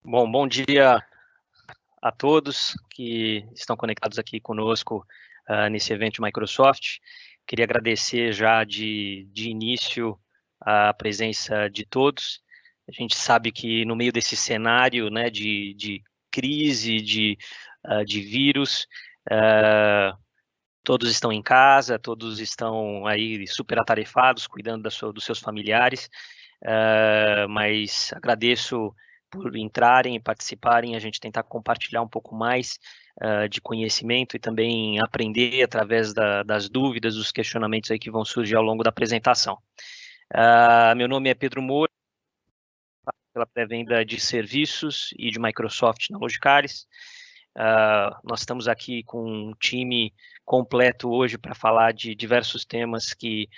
Bom, bom dia a todos que estão conectados aqui conosco nesse evento de Microsoft. Queria agradecer já de início a presença de todos. A gente sabe que no meio desse cenário, né, de crise, de vírus, todos estão em casa, todos estão aí super atarefados, cuidando dos seus familiares, mas agradeço por entrarem e participarem, a gente tentar compartilhar um pouco mais de conhecimento e também aprender através das dúvidas, dos questionamentos aí que vão surgir ao longo da apresentação. Meu nome é Pedro Moura, pela pré-venda de serviços e de Microsoft na Logicalis. Nós estamos aqui com um time completo hoje para falar de diversos temas que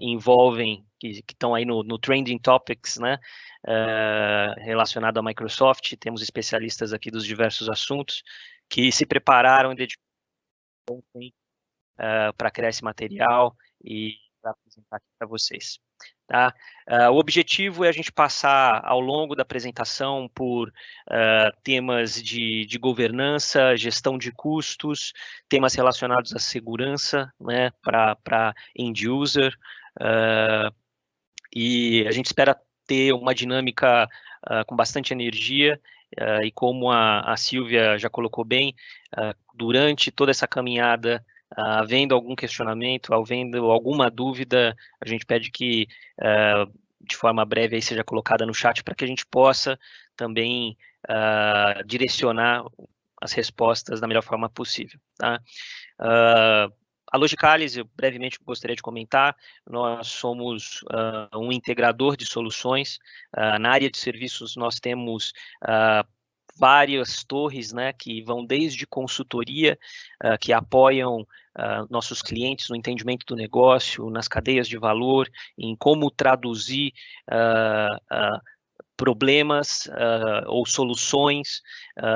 envolvem, que estão aí no Trending Topics, né, relacionado à Microsoft. Temos especialistas aqui dos diversos assuntos que se prepararam e dedicaram para criar esse material e para apresentar aqui para vocês. Tá? O objetivo é a gente passar ao longo da apresentação por temas de governança, gestão de custos, temas relacionados à segurança, né, para end user, e a gente espera ter uma dinâmica com bastante energia, e como a Silvia já colocou bem, durante toda essa caminhada, havendo algum questionamento, havendo alguma dúvida, a gente pede que de forma breve aí seja colocada no chat para que a gente possa também direcionar as respostas da melhor forma possível. Tá? A Logicalis, eu brevemente gostaria de comentar, nós somos um integrador de soluções. Na área de serviços, nós temos várias torres, né, que vão desde consultoria, que apoiam nossos clientes no entendimento do negócio, nas cadeias de valor, em como traduzir problemas ou soluções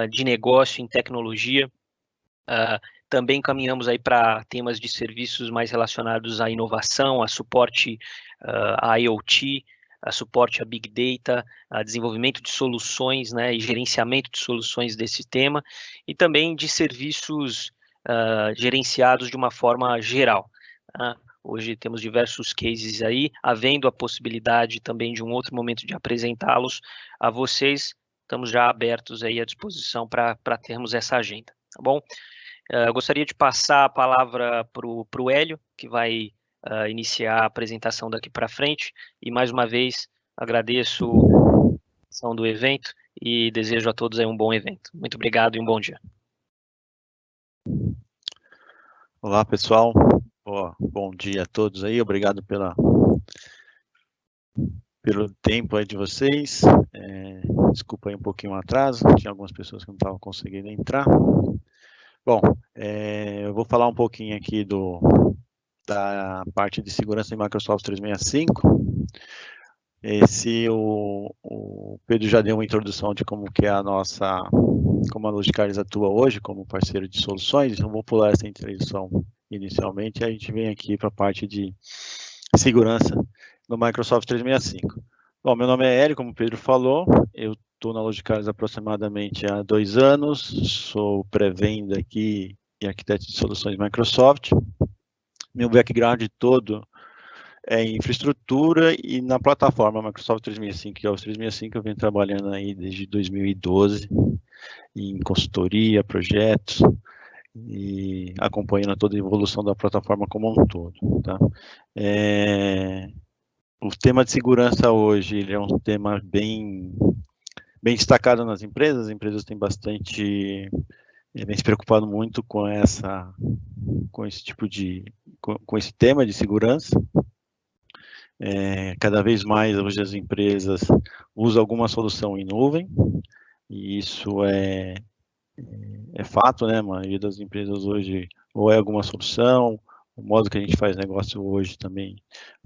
de negócio em tecnologia. Também caminhamos aí para temas de serviços mais relacionados à inovação, a suporte a IoT, a suporte a Big Data, a desenvolvimento de soluções, né, e gerenciamento de soluções desse tema, e também de serviços gerenciados de uma forma geral. Hoje temos diversos cases aí, havendo a possibilidade também de um outro momento de apresentá-los a vocês. Estamos já abertos aí à disposição para termos essa agenda, tá bom? Eu gostaria de passar a palavra para o Hélio, que vai iniciar a apresentação daqui para frente, e mais uma vez agradeço a atenção do evento e desejo a todos aí um bom evento. Muito obrigado e um bom dia. Olá, pessoal. Bom dia a todos aí. Obrigado pelo tempo aí de vocês. Desculpa aí um pouquinho o atraso. Tinha algumas pessoas que não estavam conseguindo entrar. Bom, eu vou falar um pouquinho aqui da parte de segurança em Microsoft 365. O Pedro já deu uma introdução de como que é como a Logicalis atua hoje como parceiro de soluções. Então vou pular essa introdução inicialmente, e a gente vem aqui para a parte de segurança no Microsoft 365. Bom, meu nome é Hélio, como o Pedro falou, eu estou na Logicalis aproximadamente há 2 anos, sou pré-venda aqui e arquiteto de soluções Microsoft. Meu background todo é em infraestrutura e na plataforma Microsoft 365, que é o 365, eu venho trabalhando aí desde 2012, em consultoria, projetos, e acompanhando toda a evolução da plataforma como um todo. Tá? O tema de segurança hoje ele é um tema bem destacado nas empresas. As empresas têm vem se preocupando muito com esse tema de segurança. Cada vez mais hoje as empresas usam alguma solução em nuvem, e isso é fato, né? A maioria das empresas hoje ou é alguma solução, o modo que a gente faz negócio hoje também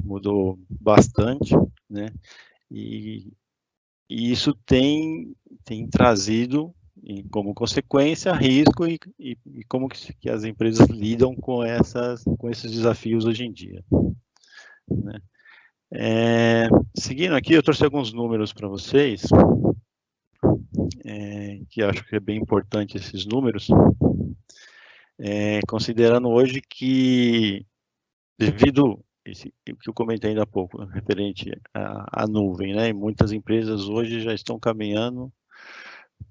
mudou bastante, né? E isso tem trazido como consequência risco e como que as empresas lidam com esses desafios hoje em dia, né? Seguindo aqui, eu trouxe alguns números para vocês. que acho que é bem importante esses números, considerando hoje que, devido o que eu comentei ainda há pouco, referente à nuvem, né? E muitas empresas hoje já estão caminhando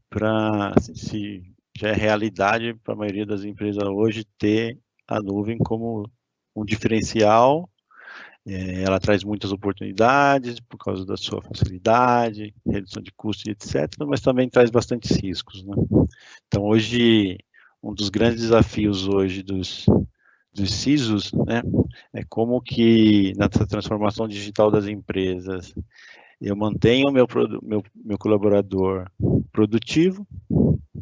para, se já é realidade para a maioria das empresas hoje, ter a nuvem como um diferencial. Ela traz muitas oportunidades por causa da sua facilidade, redução de custos, etc., mas também traz bastantes riscos, né? Então, hoje, um dos grandes desafios hoje dos CISOs, né, é como que nessa transformação digital das empresas eu mantenho o meu colaborador produtivo,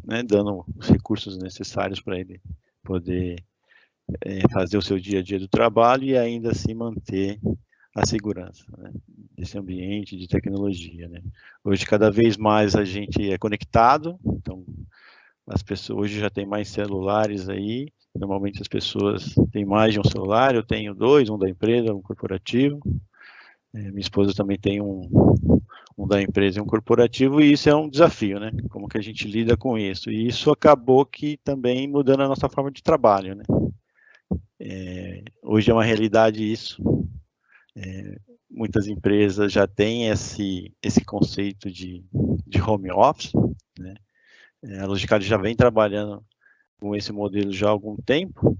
né, dando os recursos necessários para ele poder fazer o seu dia a dia do trabalho e ainda assim manter a segurança, né, desse ambiente de tecnologia, né. Hoje, cada vez mais a gente é conectado, então as pessoas hoje já tem mais celulares aí, normalmente as pessoas têm mais de um celular, eu tenho dois, um da empresa, um corporativo, minha esposa também tem um da empresa e um corporativo, e isso é um desafio, né? Como que a gente lida com isso? E isso acabou que também mudando a nossa forma de trabalho, né? Hoje é uma realidade isso. Muitas empresas já têm esse conceito de home office, né? A Logicard já vem trabalhando com esse modelo já há algum tempo,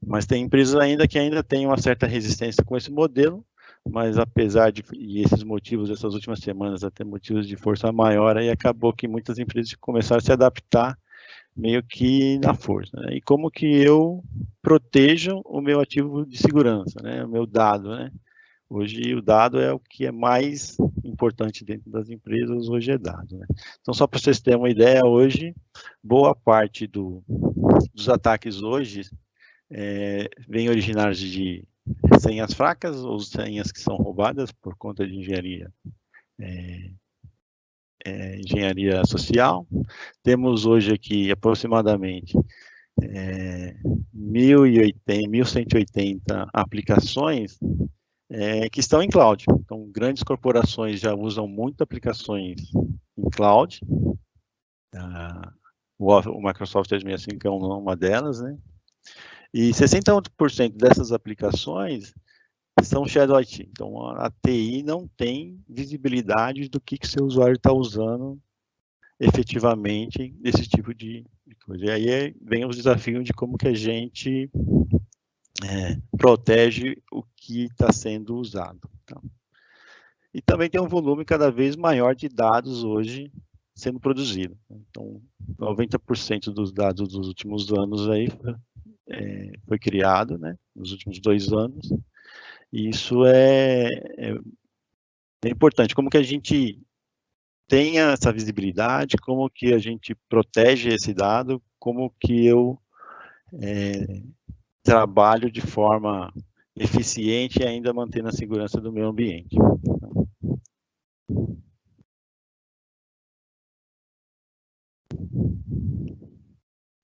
mas tem empresas ainda que ainda têm uma certa resistência com esse modelo, mas apesar de e esses motivos, essas últimas semanas, até motivos de força maior, aí acabou que muitas empresas começaram a se adaptar meio que na força, né? E como que eu protejo o meu ativo de segurança, né? O meu dado, né? Hoje o dado é o que é mais importante dentro das empresas, hoje é dado, né? Então, só para vocês terem uma ideia, hoje, boa parte dos ataques hoje vem originários de senhas fracas ou senhas que são roubadas por conta de engenharia social. Temos hoje aqui aproximadamente 1.180 aplicações que estão em cloud. Então, grandes corporações já usam muito aplicações em cloud. O Microsoft 365 é uma delas, né? E 60% dessas aplicações são Shadow IT. Então, a TI não tem visibilidade do que seu usuário está usando efetivamente desse tipo de coisa. E aí vem os desafios de como que a gente protege o que está sendo usado. Tá? E também tem um volume cada vez maior de dados hoje sendo produzido. Então, 90% dos dados dos últimos anos aí foi criado, né, nos últimos 2 anos. E isso é importante. Como que a gente tenha essa visibilidade, como que a gente protege esse dado, como que eu trabalho de forma eficiente e ainda mantendo a segurança do meu ambiente.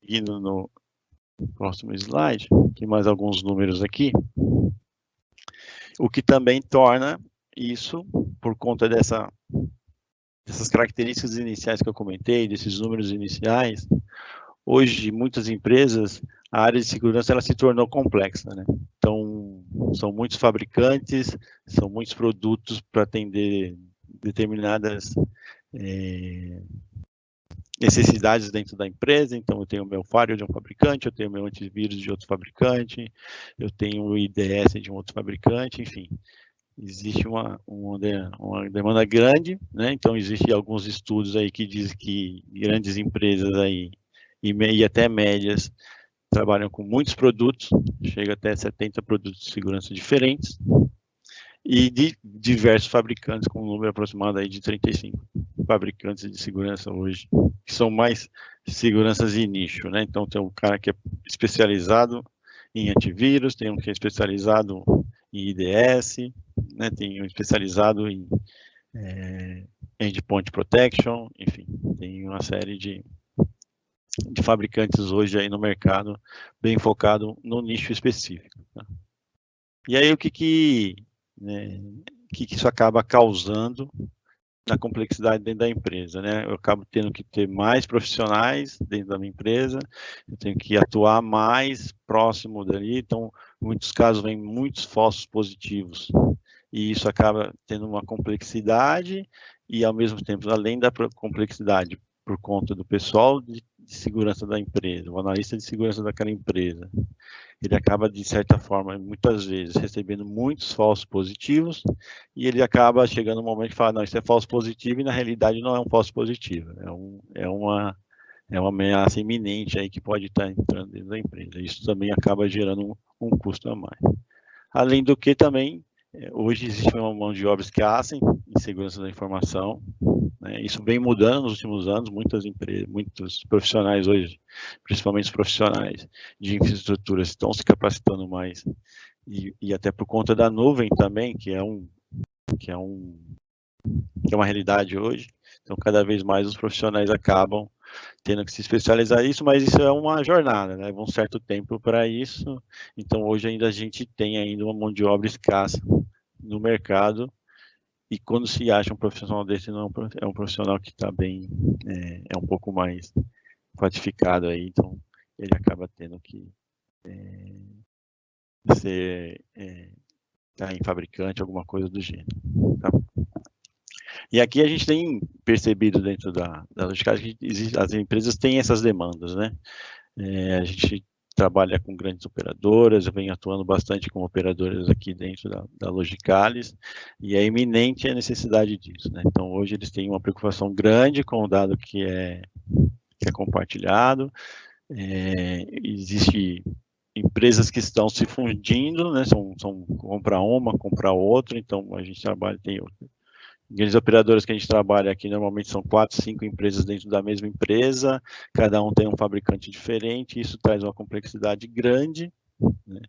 Indo no próximo slide, tem mais alguns números aqui, o que também torna isso, por conta dessas características iniciais que eu comentei, desses números iniciais, hoje muitas empresas, a área de segurança ela se tornou complexa, né? Então, são muitos fabricantes, são muitos produtos para atender determinadas necessidades dentro da empresa. Então, eu tenho o meu firewall de um fabricante, eu tenho o meu antivírus de outro fabricante, eu tenho o IDS de um outro fabricante, enfim. Existe uma demanda grande, né? Então, existem alguns estudos aí que dizem que grandes empresas aí, e até médias, trabalham com muitos produtos, chega até 70 produtos de segurança diferentes, e de diversos fabricantes, com um número aproximado aí de 35 fabricantes de segurança hoje, que são mais seguranças de nicho, né? Então, tem um cara que é especializado em antivírus, tem um que é especializado em IDS, né? Tem um especializado em endpoint protection, enfim, tem uma série de fabricantes hoje aí no mercado, bem focado no nicho específico. Tá? E aí o que isso acaba causando na complexidade dentro da empresa, né? Eu acabo tendo que ter mais profissionais dentro da minha empresa, eu tenho que atuar mais próximo dali, então, em muitos casos, vem muitos falsos positivos, e isso acaba tendo uma complexidade, e ao mesmo tempo, além da complexidade, por conta do pessoal de segurança da empresa, o analista de segurança daquela empresa, ele acaba, de certa forma, muitas vezes, recebendo muitos falsos positivos, e ele acaba chegando um momento que fala, não, isso é falso positivo, e na realidade não é um falso positivo, é uma ameaça iminente aí que pode estar entrando dentro da empresa. Isso também acaba gerando um custo a mais. Além do que também, hoje existe uma mão de obra escassa em segurança da informação, né? Isso vem mudando nos últimos anos, muitas empresas, muitos profissionais hoje, principalmente os profissionais de infraestrutura, estão se capacitando mais, e até por conta da nuvem também, que é uma realidade hoje, então cada vez mais os profissionais acabam tendo que se especializar nisso, mas isso é uma jornada, né? Leva um certo tempo para isso, então hoje ainda a gente tem ainda uma mão de obra escassa no mercado, e quando se acha um profissional desse, não é um profissional que está bem, é um pouco mais qualificado aí, então ele acaba tendo que ser tá em fabricante, alguma coisa do gênero. Tá? E aqui a gente tem percebido dentro da logística que as empresas têm essas demandas, né? A gente trabalha com grandes operadoras, eu venho atuando bastante com operadoras aqui dentro da Logicalis, e é iminente a necessidade disso, né? Então, hoje eles têm uma preocupação grande com o dado que é compartilhado, existe empresas que estão se fundindo, né? São comprar uma, comprar outra, então a gente trabalha, tem grandes operadoras que a gente trabalha aqui normalmente são 4, 5 empresas dentro da mesma empresa, cada um tem um fabricante diferente, isso traz uma complexidade grande, né?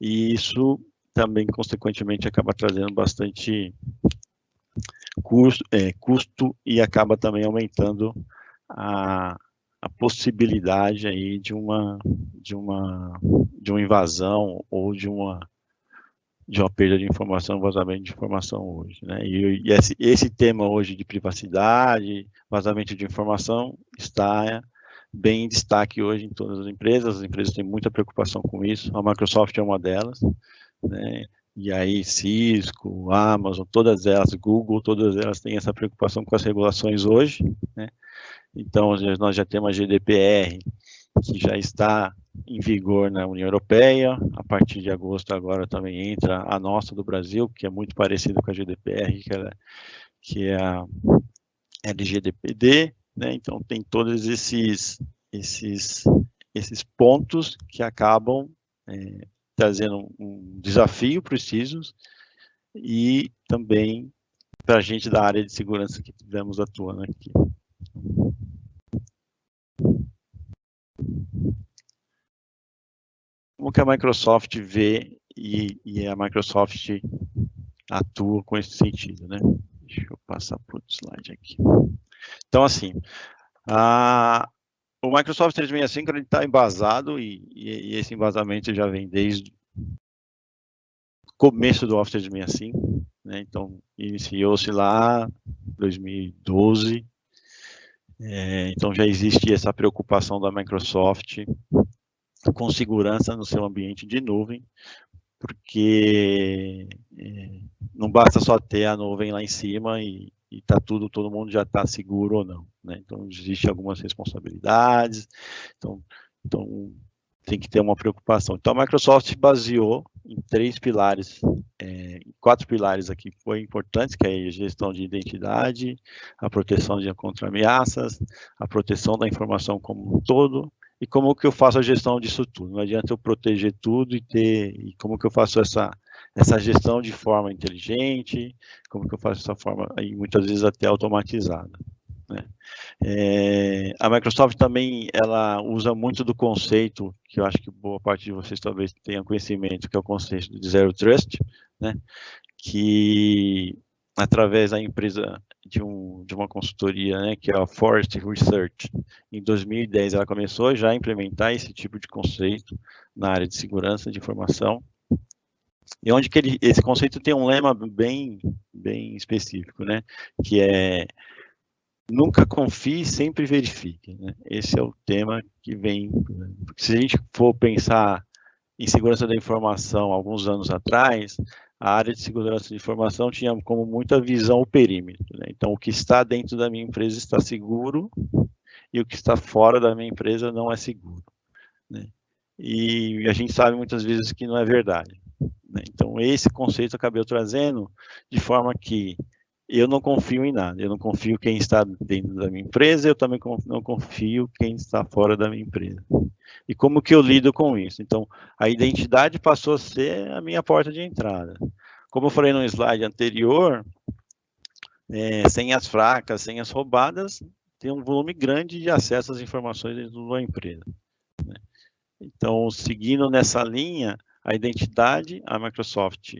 E isso também, consequentemente, acaba trazendo bastante custo e acaba também aumentando a possibilidade aí de uma invasão ou de uma perda de informação, vazamento de informação hoje, né? E esse tema hoje de privacidade, vazamento de informação, está bem em destaque hoje em todas as empresas têm muita preocupação com isso, a Microsoft é uma delas, né? E aí Cisco, Amazon, todas elas, Google, todas elas têm essa preocupação com as regulações hoje, né? Então, nós já temos a GDPR, que já está em vigor na União Europeia, a partir de agosto agora também entra a nossa do Brasil, que é muito parecida com a GDPR, que é a LGPD, né? Então tem todos esses pontos que acabam trazendo um desafio para os CISOs e também para a gente da área de segurança que estivemos atuando aqui. Como que a Microsoft vê e a Microsoft atua com esse sentido, né? Deixa eu passar para o slide aqui. Então, assim, o Microsoft 365 está embasado e esse embasamento já vem desde o começo do Office 365, né? Então, iniciou-se lá em 2012, então já existe essa preocupação da Microsoft com segurança no seu ambiente de nuvem, porque não basta só ter a nuvem lá em cima e todo mundo já está seguro ou não, né? Então, existem algumas responsabilidades, então tem que ter uma preocupação. Então, a Microsoft baseou em 3 pilares, 4 pilares aqui que foram importantes, que é a gestão de identidade, a proteção contra ameaças, a proteção da informação como um todo, e como que eu faço a gestão disso tudo. Não adianta eu proteger tudo e como que eu faço essa gestão de forma inteligente, como que eu faço essa forma, aí, muitas vezes até automatizada, né? A Microsoft também, ela usa muito do conceito, que eu acho que boa parte de vocês talvez tenham conhecimento, que é o conceito de Zero Trust, né? Que através da empresa de uma consultoria, né, que é a Forrester Research, em 2010 ela começou já a implementar esse tipo de conceito na área de segurança de informação, E onde que esse conceito tem um lema bem específico, né? Que é nunca confie, sempre verifique. Né? Esse é o tema que vem. Porque se a gente for pensar em segurança da informação, alguns anos atrás, a área de segurança de informação tinha como muita visão o perímetro. Né? Então, o que está dentro da minha empresa está seguro e o que está fora da minha empresa não é seguro. Né? E a gente sabe muitas vezes que não é verdade. Né? Então, esse conceito eu acabei trazendo de forma que eu não confio em nada. Eu não confio quem está dentro da minha empresa, eu também não confio quem está fora da minha empresa. E como que eu lido com isso? Então, a identidade passou a ser a minha porta de entrada. Como eu falei no slide anterior, senhas fracas, senhas roubadas, tem um volume grande de acesso às informações dentro de uma empresa. Né? Então, seguindo nessa linha, a identidade, a Microsoft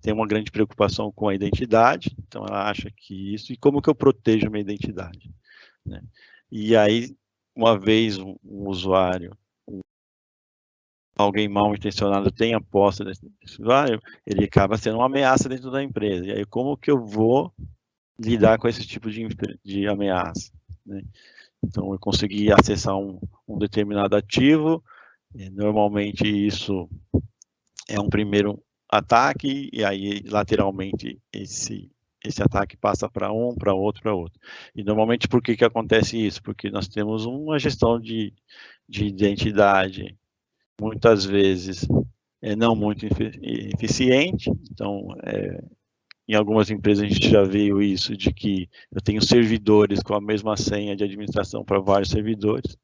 tem uma grande preocupação com a identidade, então ela acha que isso, e como que eu protejo minha identidade? Né? E aí, uma vez um usuário, alguém mal intencionado tem a posse desse usuário, ele acaba sendo uma ameaça dentro da empresa. E aí, como que eu vou lidar com esse tipo de ameaça? Né? Então, eu consegui acessar um determinado ativo, normalmente isso é um primeiro ataque, e aí lateralmente esse ataque passa para um, para outro, para outro. E normalmente por que acontece isso? Porque nós temos uma gestão de identidade, muitas vezes não muito eficiente, então em algumas empresas a gente já viu isso, de que eu tenho servidores com a mesma senha de administração para vários servidores,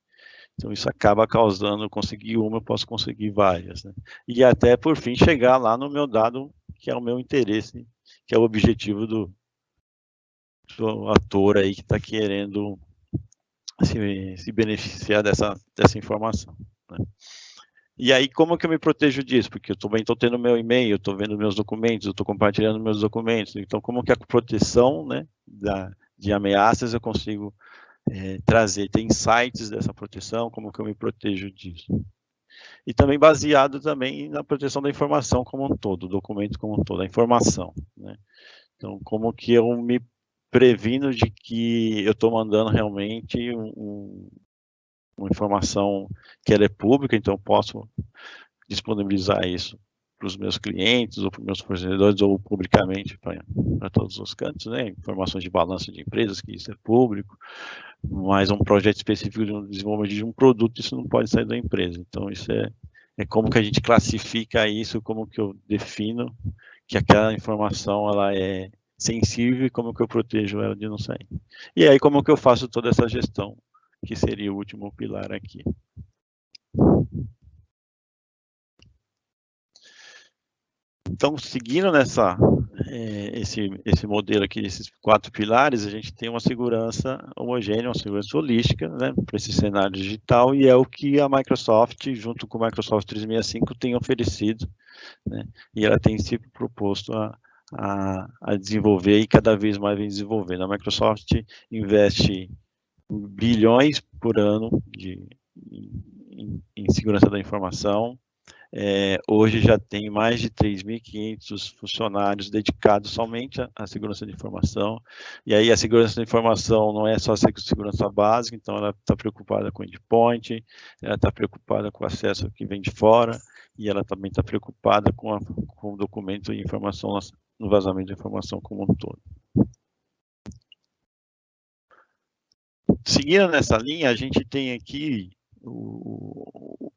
então isso acaba causando, eu conseguir uma, eu posso conseguir várias. Né? E até, por fim, chegar lá no meu dado, que é o meu interesse, que é o objetivo do ator aí que está querendo se beneficiar dessa informação. Né? E aí, como que eu me protejo disso? Porque eu também estou tendo meu e-mail, eu estou vendo meus documentos, eu estou compartilhando meus documentos. Então, como que a proteção, né, de ameaças eu consigo trazer, ter insights dessa proteção, como que eu me protejo disso. E também baseado também na proteção da informação como um todo, do documento como um todo, a informação. Né? Então, como que eu me previno de que eu estou mandando realmente uma informação que ela é pública, então eu posso disponibilizar isso para os meus clientes, ou para os meus fornecedores, ou publicamente para todos os cantos, né? Informações de balanço de empresas, que isso é público, mas um projeto específico de um desenvolvimento de um produto, isso não pode sair da empresa. Então, isso é como que a gente classifica isso, como que eu defino que aquela informação ela é sensível e como que eu protejo ela de não sair. E aí, como que eu faço toda essa gestão, que seria o último pilar aqui. Então, seguindo esse modelo aqui, esses 4 pilares, a gente tem uma segurança homogênea, uma segurança holística, né, para esse cenário digital, e é o que a Microsoft, junto com o Microsoft 365, tem oferecido, né, e ela tem se proposto a desenvolver e cada vez mais vem desenvolvendo. A Microsoft investe bilhões por ano em segurança da informação. Hoje já tem mais de 3.500 funcionários dedicados somente à segurança de informação. E aí a segurança da informação não é só segurança básica, então ela está preocupada com endpoint, ela está preocupada com o acesso que vem de fora, e ela também está preocupada com o documento e informação, no vazamento de informação como um todo. Seguindo nessa linha, a gente tem aqui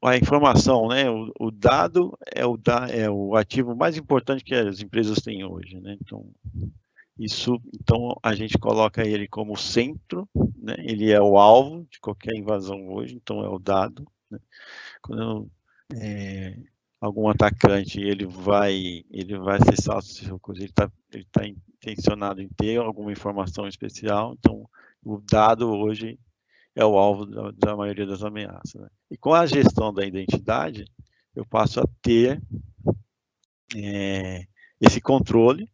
a informação, né? O dado é o ativo mais importante que as empresas têm hoje, né? Então a gente coloca ele como centro, né? Ele é o alvo de qualquer invasão hoje, então é o dado. Né? Quando algum atacante ele vai acessar o seu coisa, ele está intencionado em ter alguma informação especial, então o dado hoje é o alvo da maioria das ameaças. Né? E com a gestão da identidade, eu passo a ter esse controle,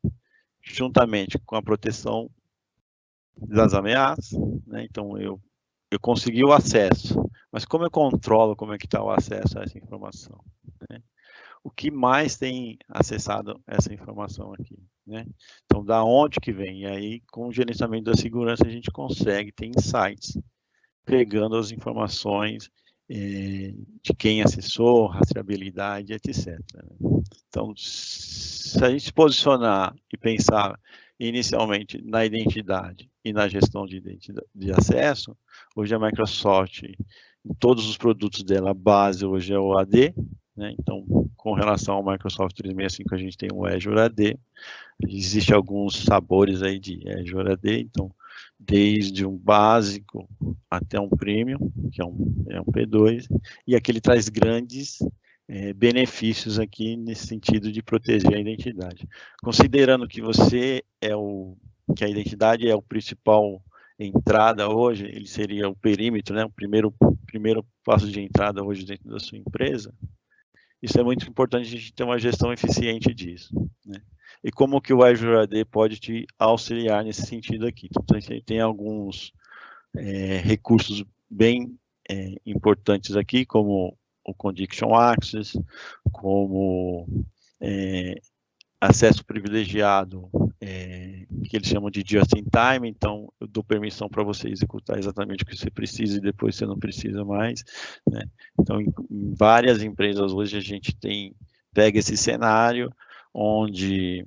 juntamente com a proteção das ameaças. Né? Então, eu consegui o acesso, mas como eu controlo como é que está o acesso a essa informação? Né? o que mais tem acessado essa informação aqui, né? Então, da onde que vem? E aí, com o gerenciamento da segurança, a gente consegue ter insights, pegando as informações de quem acessou, rastreabilidade, etc. Então, se a gente se posicionar e pensar inicialmente na identidade e na gestão de acesso, hoje a Microsoft, em todos os produtos dela, a base hoje é o AD, né? Então, com relação ao Microsoft 365, a gente tem o Azure AD, existem alguns sabores aí de Azure AD, então, desde um básico até um premium, que é um P2, e aqui ele traz grandes benefícios aqui nesse sentido de proteger a identidade. Considerando que que a identidade é o principal entrada hoje, ele seria o perímetro, né? O primeiro passo de entrada hoje dentro da sua empresa. Isso é muito importante a gente ter uma gestão eficiente disso, né? E como que o Azure AD pode te auxiliar nesse sentido aqui? Então, a gente tem alguns recursos bem importantes aqui, como o Condition Access, como acesso privilegiado, que eles chamam de Just in Time, então eu dou permissão para você executar exatamente o que você precisa e depois você não precisa mais, né? Então, em várias empresas hoje a gente pega esse cenário, onde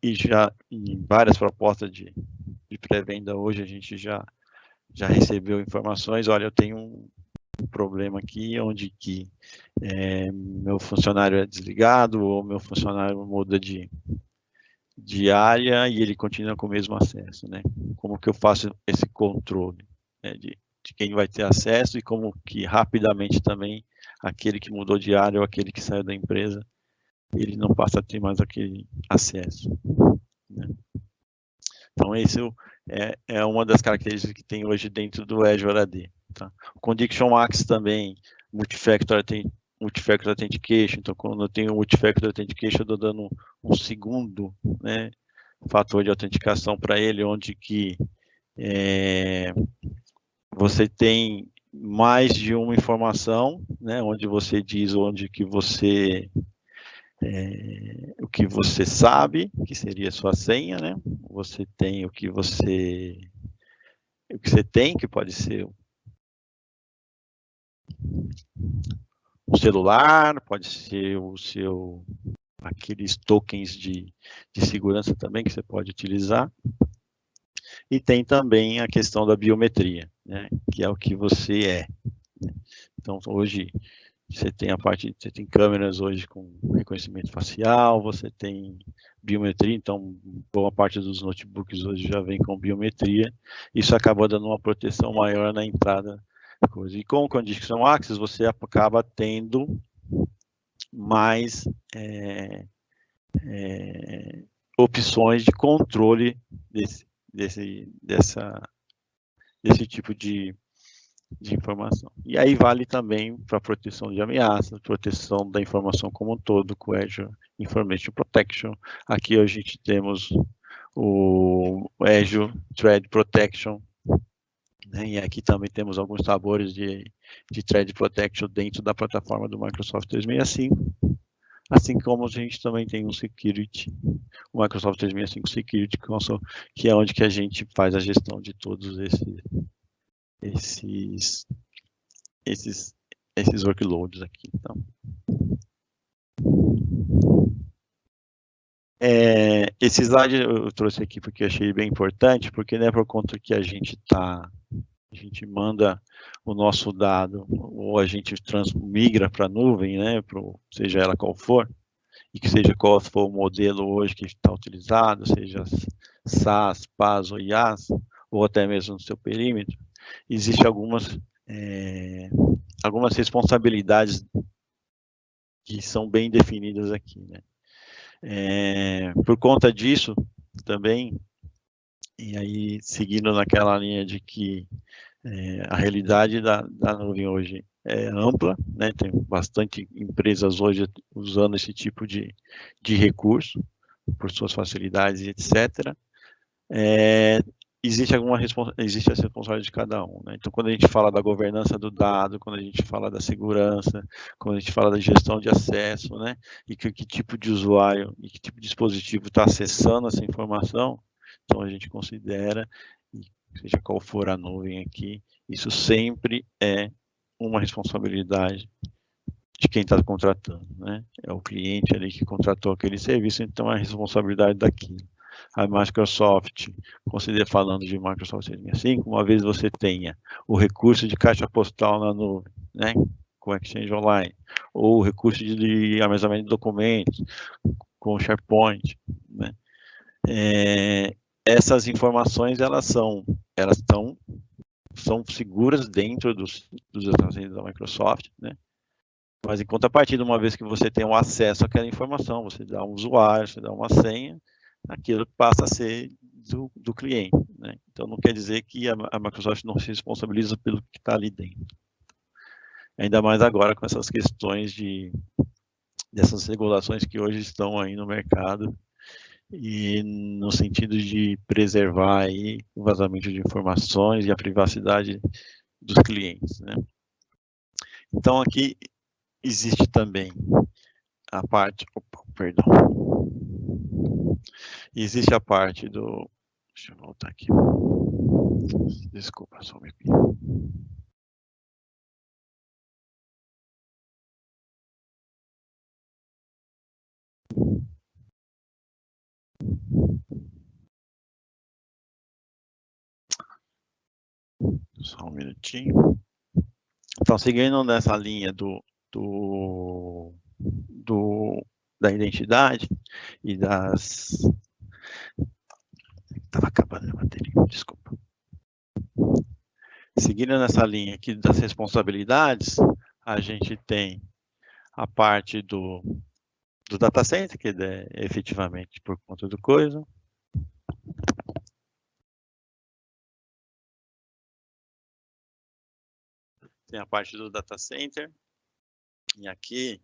já em várias propostas de pré-venda hoje a gente já recebeu informações, olha, eu tenho um problema aqui, onde que meu funcionário é desligado, ou meu funcionário muda de área e ele continua com o mesmo acesso, né? Como que eu faço esse controle, né, de quem vai ter acesso e como que rapidamente também aquele que mudou de área ou aquele que saiu da empresa, ele não passa a ter mais aquele acesso, né? Então, esse é uma das características que tem hoje dentro do Azure AD. Tá? O Condition Access também, Multifactor Authentication. Então, quando eu tenho Multifactor Authentication, eu estou dando um segundo, né, fator de autenticação para ele, onde que você tem mais de uma informação, né, onde você diz onde que você o que você sabe, que seria a sua senha, né? Você tem o que você tem, que pode ser o celular, pode ser aqueles tokens de segurança também que você pode utilizar. E tem também a questão da biometria, né? Que é o que você é. Então, hoje você tem câmeras hoje com reconhecimento facial, você tem biometria, então boa parte dos notebooks hoje já vem com biometria. Isso acaba dando uma proteção maior na entrada da coisa. E com o Condition Access você acaba tendo mais opções de controle desse tipo de informação. E aí vale também para proteção de ameaças, proteção da informação como um todo, com o Azure Information Protection. Aqui a gente temos o Azure Threat Protection, né? E aqui também temos alguns sabores de Threat Protection dentro da plataforma do Microsoft 365, assim como a gente também tem o Security, o Microsoft 365 Security Console, que é onde que a gente faz a gestão de todos esses workloads aqui. Então, esse slide eu trouxe aqui porque eu achei bem importante, porque não é por conta que a gente manda o nosso dado, ou a gente migra para a nuvem, né, seja ela qual for, e que seja qual for o modelo hoje que está utilizado, seja SaaS, PaaS ou IaaS, ou até mesmo no seu perímetro, existem algumas responsabilidades que são bem definidas aqui, né? Por conta disso, também, e aí seguindo naquela linha de que a realidade da nuvem hoje é ampla, né? Tem bastante empresas hoje usando esse tipo de recurso, por suas facilidades, etc. existe existe a responsabilidade de cada um, né? Então, quando a gente fala da governança do dado, quando a gente fala da segurança, quando a gente fala da gestão de acesso, né? E que tipo de usuário e que tipo de dispositivo está acessando essa informação, então a gente considera, seja qual for a nuvem aqui, isso sempre é uma responsabilidade de quem está contratando, né? É o cliente ali que contratou aquele serviço, então é a responsabilidade daquilo. A Microsoft, falando de Microsoft 365, uma vez você tenha o recurso de caixa postal na nuvem, né, com Exchange Online, ou o recurso de armazenamento de documentos, com o SharePoint, né, essas informações são seguras dentro dos armazenes da Microsoft, né, mas em contrapartida, uma vez que você tem um acesso àquela informação, você dá um usuário, você dá uma senha, aquilo passa a ser do cliente, né? Então não quer dizer que a Microsoft não se responsabiliza pelo que está ali dentro. Ainda mais agora com essas questões dessas regulações que hoje estão aí no mercado e no sentido de preservar aí o vazamento de informações e a privacidade dos clientes, né? Então aqui existe também a parte, existe a parte do, deixa eu voltar aqui, desculpa, só me só um minutinho. Então, seguindo nessa linha da identidade e das... Estava acabando a bateria, desculpa. Seguindo nessa linha aqui das responsabilidades, a gente tem a parte do data center, que é efetivamente por conta do coisa. Tem a parte do data center. E aqui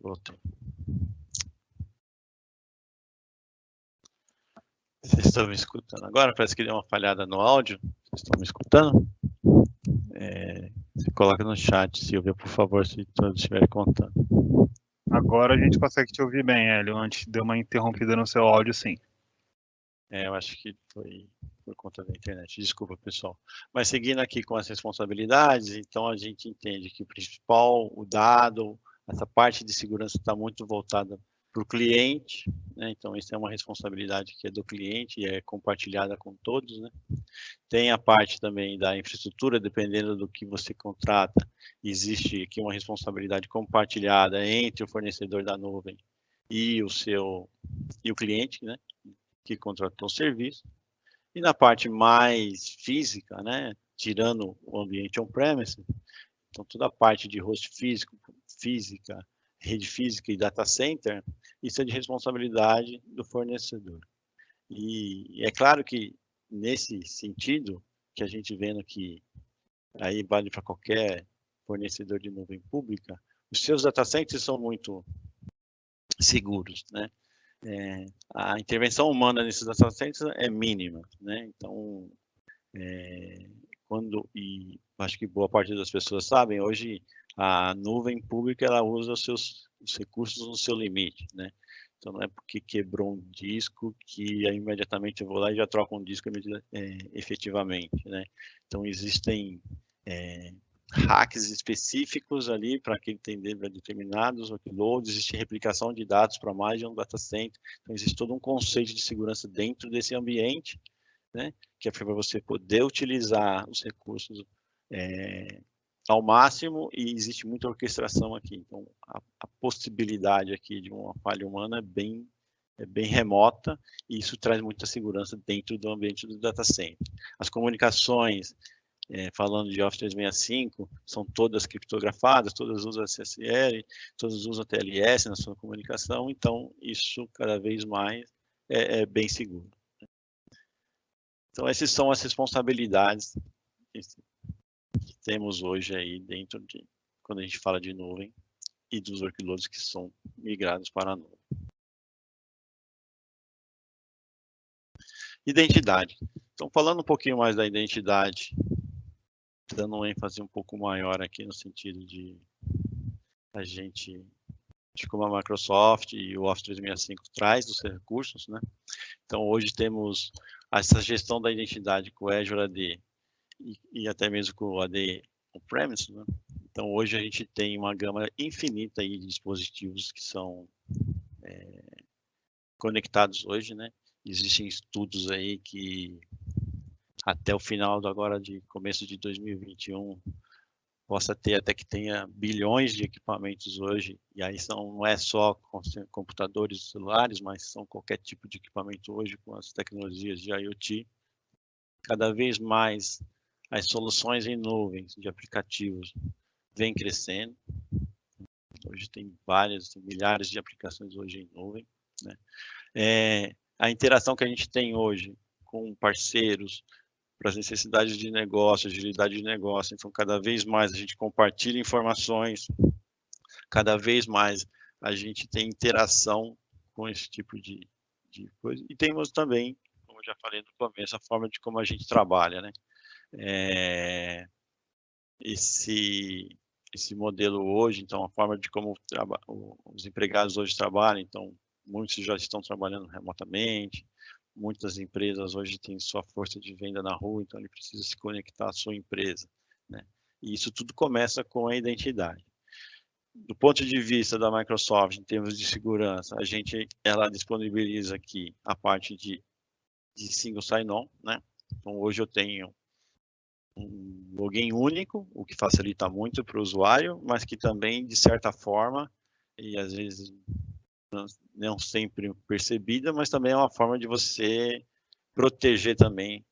voltou. Vocês estão me escutando agora? Parece que deu uma falhada no áudio. Vocês estão me escutando? Você coloca no chat, Silvia, por favor, se todos estiverem contando. Agora a gente consegue te ouvir bem, Hélio. Antes deu uma interrompida no seu áudio, sim. Eu acho que foi por conta da internet. Desculpa, pessoal. Mas seguindo aqui com as responsabilidades, então a gente entende que o principal, o dado, essa parte de segurança está muito voltada para o cliente, né? Então isso é uma responsabilidade que é do cliente e é compartilhada com todos, né? Tem a parte também da infraestrutura, dependendo do que você contrata, existe aqui uma responsabilidade compartilhada entre o fornecedor da nuvem e o cliente, né, que contratou o serviço. E na parte mais física, né, tirando o ambiente on-premise, então toda a parte de host física, rede física e data center, isso é de responsabilidade do fornecedor. E é claro que nesse sentido, que a gente vendo que aí vale para qualquer fornecedor de nuvem pública, os seus data centers são muito seguros, né? A intervenção humana nesses data centers é mínima, né? Então, e acho que boa parte das pessoas sabem, hoje a nuvem pública ela usa os recursos no seu limite, né? Então não é porque quebrou um disco que aí, imediatamente eu vou lá e já troco um disco efetivamente, né? Então existem hacks específicos ali para quem tem determinados workloads, existe replicação de dados para mais de um data center, então existe todo um conceito de segurança dentro desse ambiente, né? Que é para você poder utilizar os recursos ao máximo, e existe muita orquestração aqui. Então, a possibilidade aqui de uma falha humana é bem remota, e isso traz muita segurança dentro do ambiente do data center. As comunicações falando de Office 365, são todas criptografadas, todas usam SSL, todas usam TLS na sua comunicação, então isso cada vez mais é bem seguro. Então essas são as responsabilidades que temos hoje aí dentro de, quando a gente fala de nuvem e dos workloads que são migrados para a nuvem. Identidade. Então, falando um pouquinho mais da identidade, dando um ênfase um pouco maior aqui no sentido de como a Microsoft e o Office 365 traz os recursos, né? Então, hoje temos essa gestão da identidade com o Azure AD e até mesmo com o AD On-Premise, né? Então, hoje a gente tem uma gama infinita aí de dispositivos que são conectados hoje, né? Existem estudos aí que até o final de começo de 2021 possa ter até que tenha bilhões de equipamentos hoje, e aí não é só computadores celulares, mas são qualquer tipo de equipamento hoje com as tecnologias de IoT. Cada vez mais as soluções em nuvens de aplicativos vêm crescendo. Hoje tem milhares de aplicações hoje em nuvem, né? A interação que a gente tem hoje com parceiros para as necessidades de negócio, agilidade de negócio, então cada vez mais a gente compartilha informações, cada vez mais a gente tem interação com esse tipo de coisa, e temos também, como eu já falei no começo, a forma de como a gente trabalha, né? Esse modelo hoje, então a forma de como os empregados hoje trabalham, então muitos já estão trabalhando remotamente, muitas empresas hoje têm sua força de venda na rua, então ele precisa se conectar à sua empresa, né? E isso tudo começa com a identidade. Do ponto de vista da Microsoft, em termos de segurança, ela disponibiliza aqui a parte de single sign-on, né? Então hoje eu tenho um login único, o que facilita muito para o usuário, mas que também, de certa forma, e às vezes não sempre percebida, mas também é uma forma de você proteger também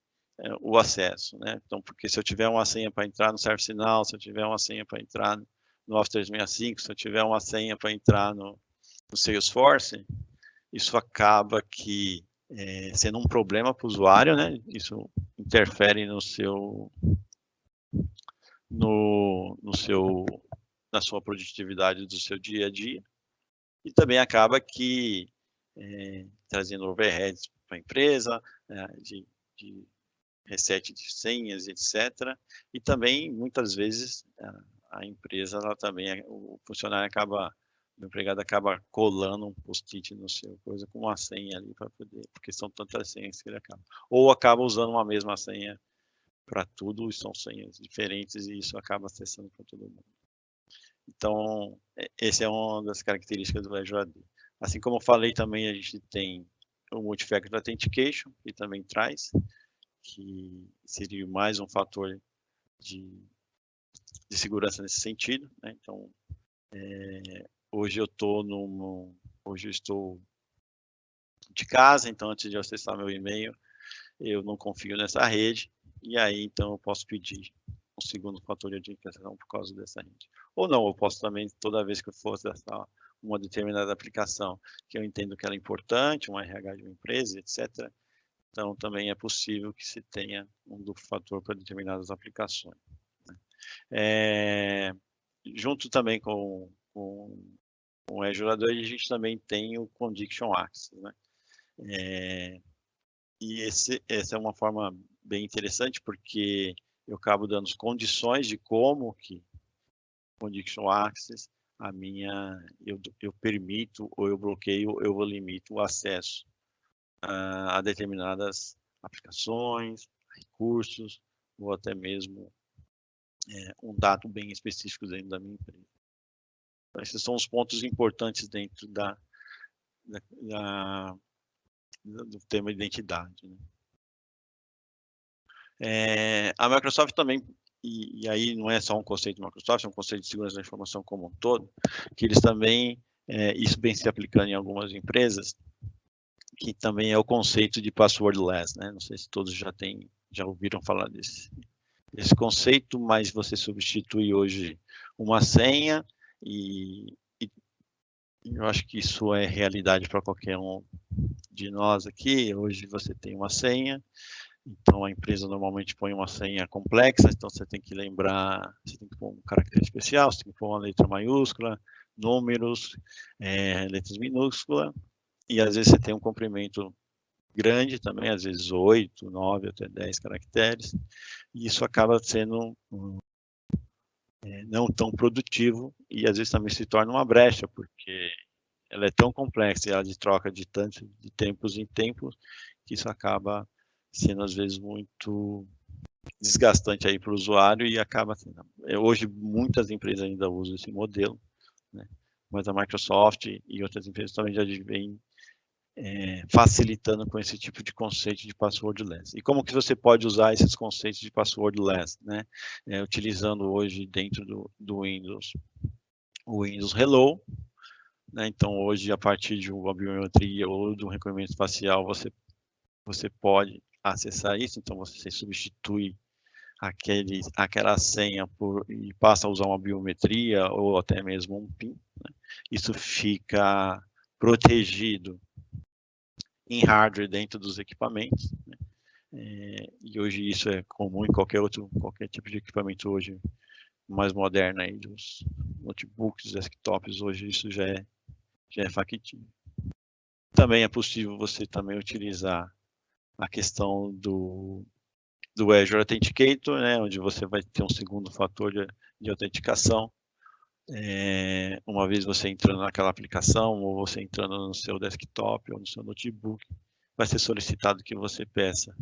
o acesso, né? Então, porque se eu tiver uma senha para entrar no ServiceNow, se eu tiver uma senha para entrar no Office 365, se eu tiver uma senha para entrar no Salesforce, isso acaba que sendo um problema para o usuário, né? Isso interfere na sua produtividade do seu dia a dia. E também acaba que trazendo overheads para a empresa, de reset de senhas, etc. E também, muitas vezes, a empresa, o funcionário o empregado acaba colando um post-it no seu coisa com uma senha ali para poder, porque são tantas senhas que ele acaba. Ou acaba usando uma mesma senha para tudo, e são senhas diferentes, e isso acaba acessando para todo mundo. Então, essa é uma das características do Azure AD. Assim como eu falei também, a gente tem o Multi-Factor Authentication, que também traz, que seria mais um fator de segurança nesse sentido, né? Então, hoje eu estou de casa, então antes de eu acessar meu e-mail, eu não confio nessa rede, e aí então eu posso pedir um segundo fator de autenticação por causa dessa rede. Ou não, eu posso também, toda vez que eu for acessar uma determinada aplicação que eu entendo que ela é importante, um RH de uma empresa, etc., então também é possível que se tenha um duplo fator para determinadas aplicações, né? Junto também com o Azure AD, a gente também tem o Condition Access, né? E essa é uma forma bem interessante, porque eu acabo dando as condições de como que Condition Access, eu permito, ou eu bloqueio, eu limito o acesso a determinadas aplicações, recursos, ou até mesmo um dado bem específico dentro da minha empresa. Então, esses são os pontos importantes dentro do tema identidade, né? A Microsoft também, e aí não é só um conceito da Microsoft, é um conceito de segurança da informação como um todo, que eles também, isso vem se aplicando em algumas empresas, que também é o conceito de passwordless, né? Não sei se todos já ouviram falar esse conceito, mas você substitui hoje uma senha e eu acho que isso é realidade para qualquer um de nós aqui. Hoje você tem uma senha, então a empresa normalmente põe uma senha complexa, então você tem que lembrar, você tem que pôr um caractere especial, você tem que pôr uma letra maiúscula, números, letras minúsculas, e às vezes você tem um comprimento grande também, às vezes 8, 9, até 10 caracteres, e isso acaba sendo não tão produtivo e às vezes também se torna uma brecha, porque ela é tão complexa e ela de troca de tanto de tempos em tempos, que isso acaba sendo às vezes muito desgastante aí para o usuário e acaba sendo. Hoje muitas empresas ainda usam esse modelo, né? Mas a Microsoft e outras empresas também já vêm facilitando com esse tipo de conceito de passwordless. E como que você pode usar esses conceitos de passwordless, né? Utilizando hoje dentro do Windows, o Windows Hello, né? Então hoje a partir de uma biometria ou de um reconhecimento facial você pode acessar isso, então você substitui aquela senha e passa a usar uma biometria ou até mesmo um PIN, né? Isso fica protegido em hardware dentro dos equipamentos, né? E hoje isso é comum em qualquer tipo de equipamento hoje mais moderno aí dos notebooks, desktops, hoje isso já é factível. Também é possível você também utilizar a questão do Azure Authenticator, né, onde você vai ter um segundo fator de autenticação. Uma vez você entrando naquela aplicação, ou você entrando no seu desktop ou no seu notebook, vai ser solicitado que você peça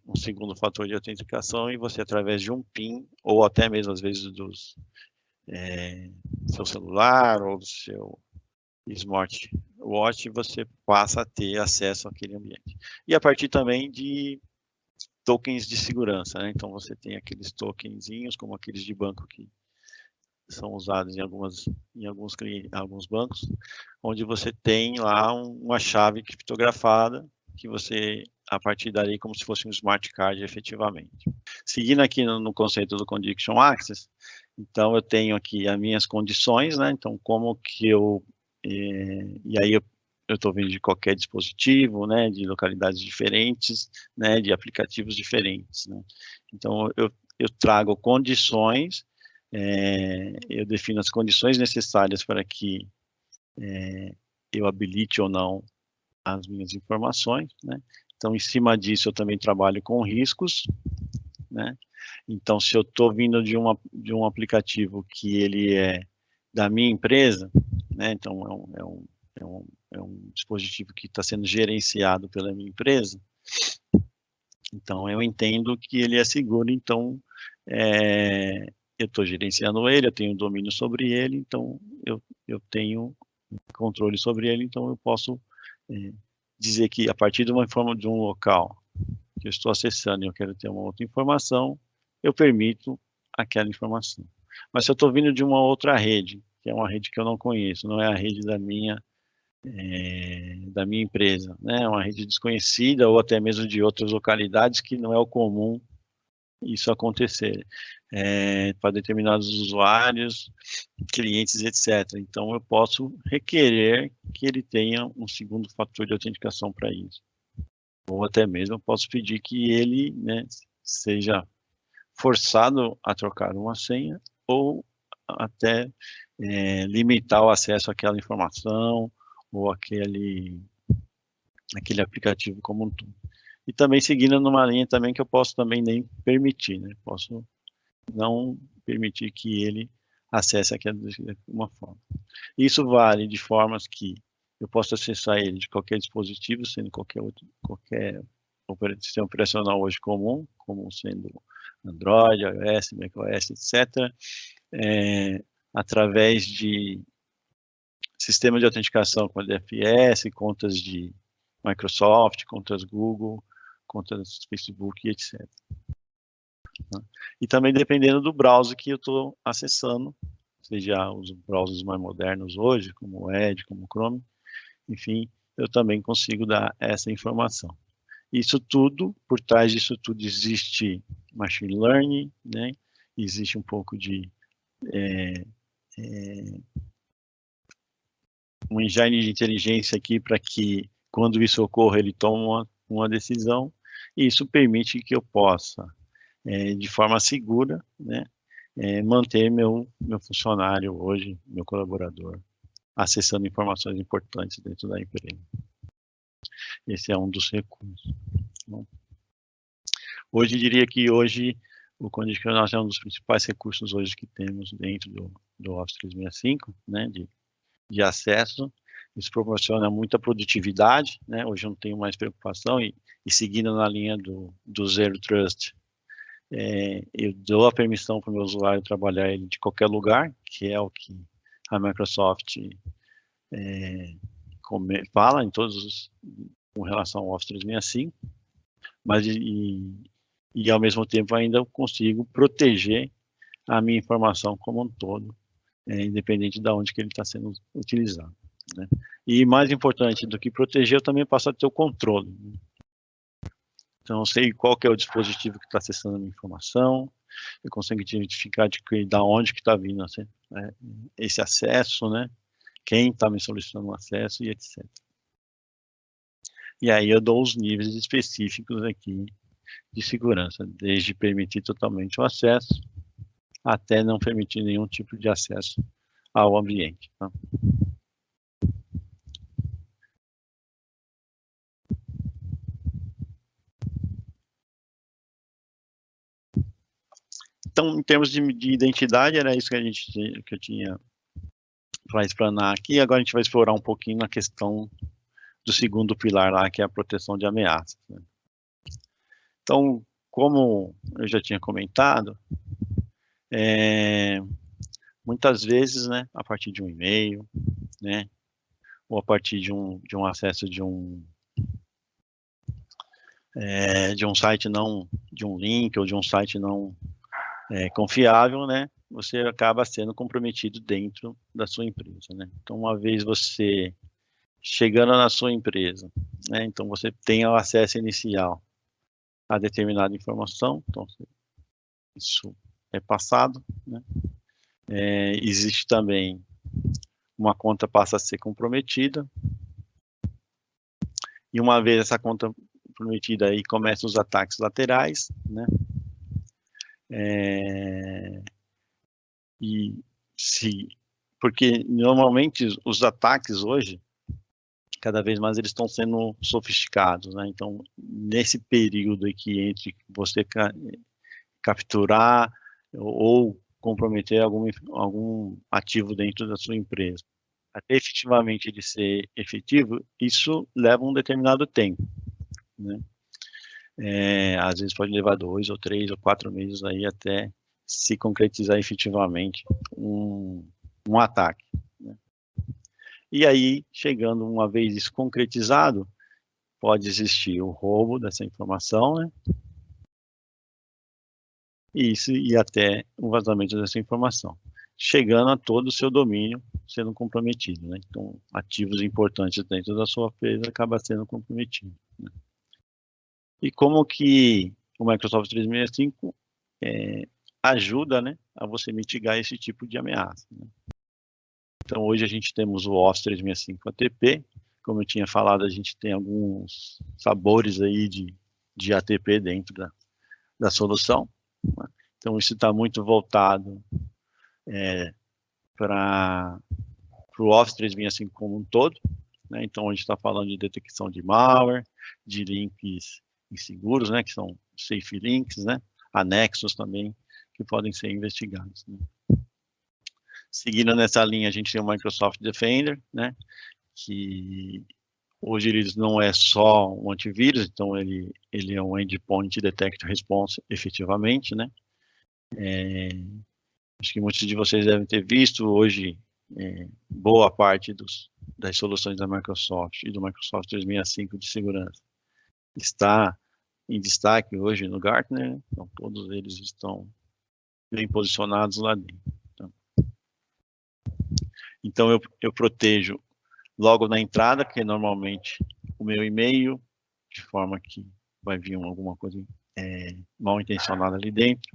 um segundo fator de autenticação e você, através de um PIN, ou até mesmo às vezes do seu celular ou do seu smartwatch, você passa a ter acesso àquele ambiente. E a partir também de tokens de segurança, né? Então você tem aqueles tokenzinhos, como aqueles de banco que são usados em alguns bancos, onde você tem lá uma chave criptografada que você, a partir dali, como se fosse um smart card efetivamente. Seguindo aqui no conceito do Condition Access, então eu tenho aqui as minhas condições, né? Então como que e aí eu estou vindo de qualquer dispositivo, né, de localidades diferentes, né, de aplicativos diferentes, né? Então eu trago condições, eu defino as condições necessárias para que eu habilite ou não as minhas informações, né? Então, em cima disso, eu também trabalho com riscos, né? Então, se eu estou vindo de um aplicativo que ele é da minha empresa, né? Então, é um dispositivo que está sendo gerenciado pela minha empresa, então eu entendo que ele é seguro, então eu estou gerenciando ele, eu tenho domínio sobre ele, então eu tenho controle sobre ele, então eu posso dizer que a partir de de um local que eu estou acessando e eu quero ter uma outra informação, eu permito aquela informação. Mas se eu estou vindo de uma outra rede, que é uma rede que eu não conheço, não é a rede da minha empresa, né? É uma rede desconhecida ou até mesmo de outras localidades que não é o comum isso acontecer para determinados usuários, clientes, etc. Então eu posso requerer que ele tenha um segundo fator de autenticação para isso. Ou até mesmo eu posso pedir que ele, né, seja forçado a trocar uma senha ou até limitar o acesso àquela informação ou aquele aplicativo como um todo. E também seguindo numa linha também que eu posso também nem permitir, né? Posso não permitir que ele acesse aquela de uma forma. Isso vale de formas que eu posso acessar ele de qualquer dispositivo, sendo qualquer sistema operacional hoje comum, como sendo Android, iOS, macOS, etc., através de sistema de autenticação com a DFS, contas de Microsoft, contas Google, contas Facebook, etc. E também dependendo do browser que eu estou acessando, seja os browsers mais modernos hoje, como o Edge, como o Chrome, enfim, eu também consigo dar essa informação. Isso tudo, por trás disso tudo existe machine learning, né? Existe um pouco de um engine de inteligência aqui para que, quando isso ocorra, ele tome uma decisão, e isso permite que eu possa, de forma segura, né, manter meu funcionário hoje, meu colaborador, acessando informações importantes dentro da empresa. Esse é um dos recursos. Bom, hoje, diria que hoje o condicional é um dos principais recursos hoje que temos dentro do Office 365, né, de acesso. Isso proporciona muita produtividade, né? Hoje eu não tenho mais preocupação, e seguindo na linha do Zero Trust, eu dou a permissão para o meu usuário trabalhar ele de qualquer lugar, que é o que a Microsoft fala em todos com relação ao Office 365, mas e ao mesmo tempo ainda eu consigo proteger a minha informação como um todo, independente de onde que ele está sendo utilizado, né? E mais importante do que proteger, eu também passo a ter o controle, né? Então, eu sei qual que é o dispositivo que está acessando a minha informação, eu consigo identificar da onde que está vindo esse acesso, né? Quem está me solicitando o acesso e etc. E aí eu dou os níveis específicos aqui de segurança, desde permitir totalmente o acesso, até não permitir nenhum tipo de acesso ao ambiente, tá? Então, em termos de identidade, era isso que eu tinha para explanar aqui. Agora a gente vai explorar um pouquinho na questão do segundo pilar lá, que é a proteção de ameaças, né? Então, como eu já tinha comentado, muitas vezes, né, a partir de um e-mail, né, ou a partir de um acesso de um site não, de um link ou de um site não confiável, né, você acaba sendo comprometido dentro da sua empresa, né? Então, uma vez você chegando na sua empresa, né, então você tem o acesso inicial a determinada informação, então isso é passado, né? Existe também uma conta passa a ser comprometida, e uma vez essa conta comprometida, aí começam os ataques laterais, né? Porque normalmente os ataques hoje, cada vez mais eles estão sendo sofisticados, né? Então, nesse período aqui entre você capturar ou comprometer algum ativo dentro da sua empresa, até efetivamente ele ser efetivo, isso leva um determinado tempo, né? Às vezes pode levar 2 ou 3 ou 4 meses aí até se concretizar efetivamente um ataque, né? E aí, chegando uma vez isso concretizado, pode existir o roubo dessa informação, né? E até o vazamento dessa informação, chegando a todo o seu domínio sendo comprometido, né? Então, ativos importantes dentro da sua empresa acabam sendo comprometidos, né? E como que o Microsoft 365 ajuda, né, a você mitigar esse tipo de ameaça, né? Então, hoje a gente temos o Office 365 ATP. Como eu tinha falado, a gente tem alguns sabores aí de ATP dentro da solução, né? Então, isso está muito voltado para o Office 365 como um todo, né? Então, a gente está falando de detecção de malware, de links inseguros, né, que são safe links, né, anexos também, que podem ser investigados, né? Seguindo nessa linha, a gente tem o Microsoft Defender, né, que hoje ele não é só um antivírus, então ele é um Endpoint Detect Response efetivamente, né? Acho que muitos de vocês devem ter visto hoje, boa parte das soluções da Microsoft e do Microsoft 365 de segurança está em destaque hoje no Gartner, né? Então todos eles estão bem posicionados lá dentro. Então eu protejo logo na entrada, que é normalmente o meu e-mail, de forma que vai vir alguma coisa mal intencionada ali dentro.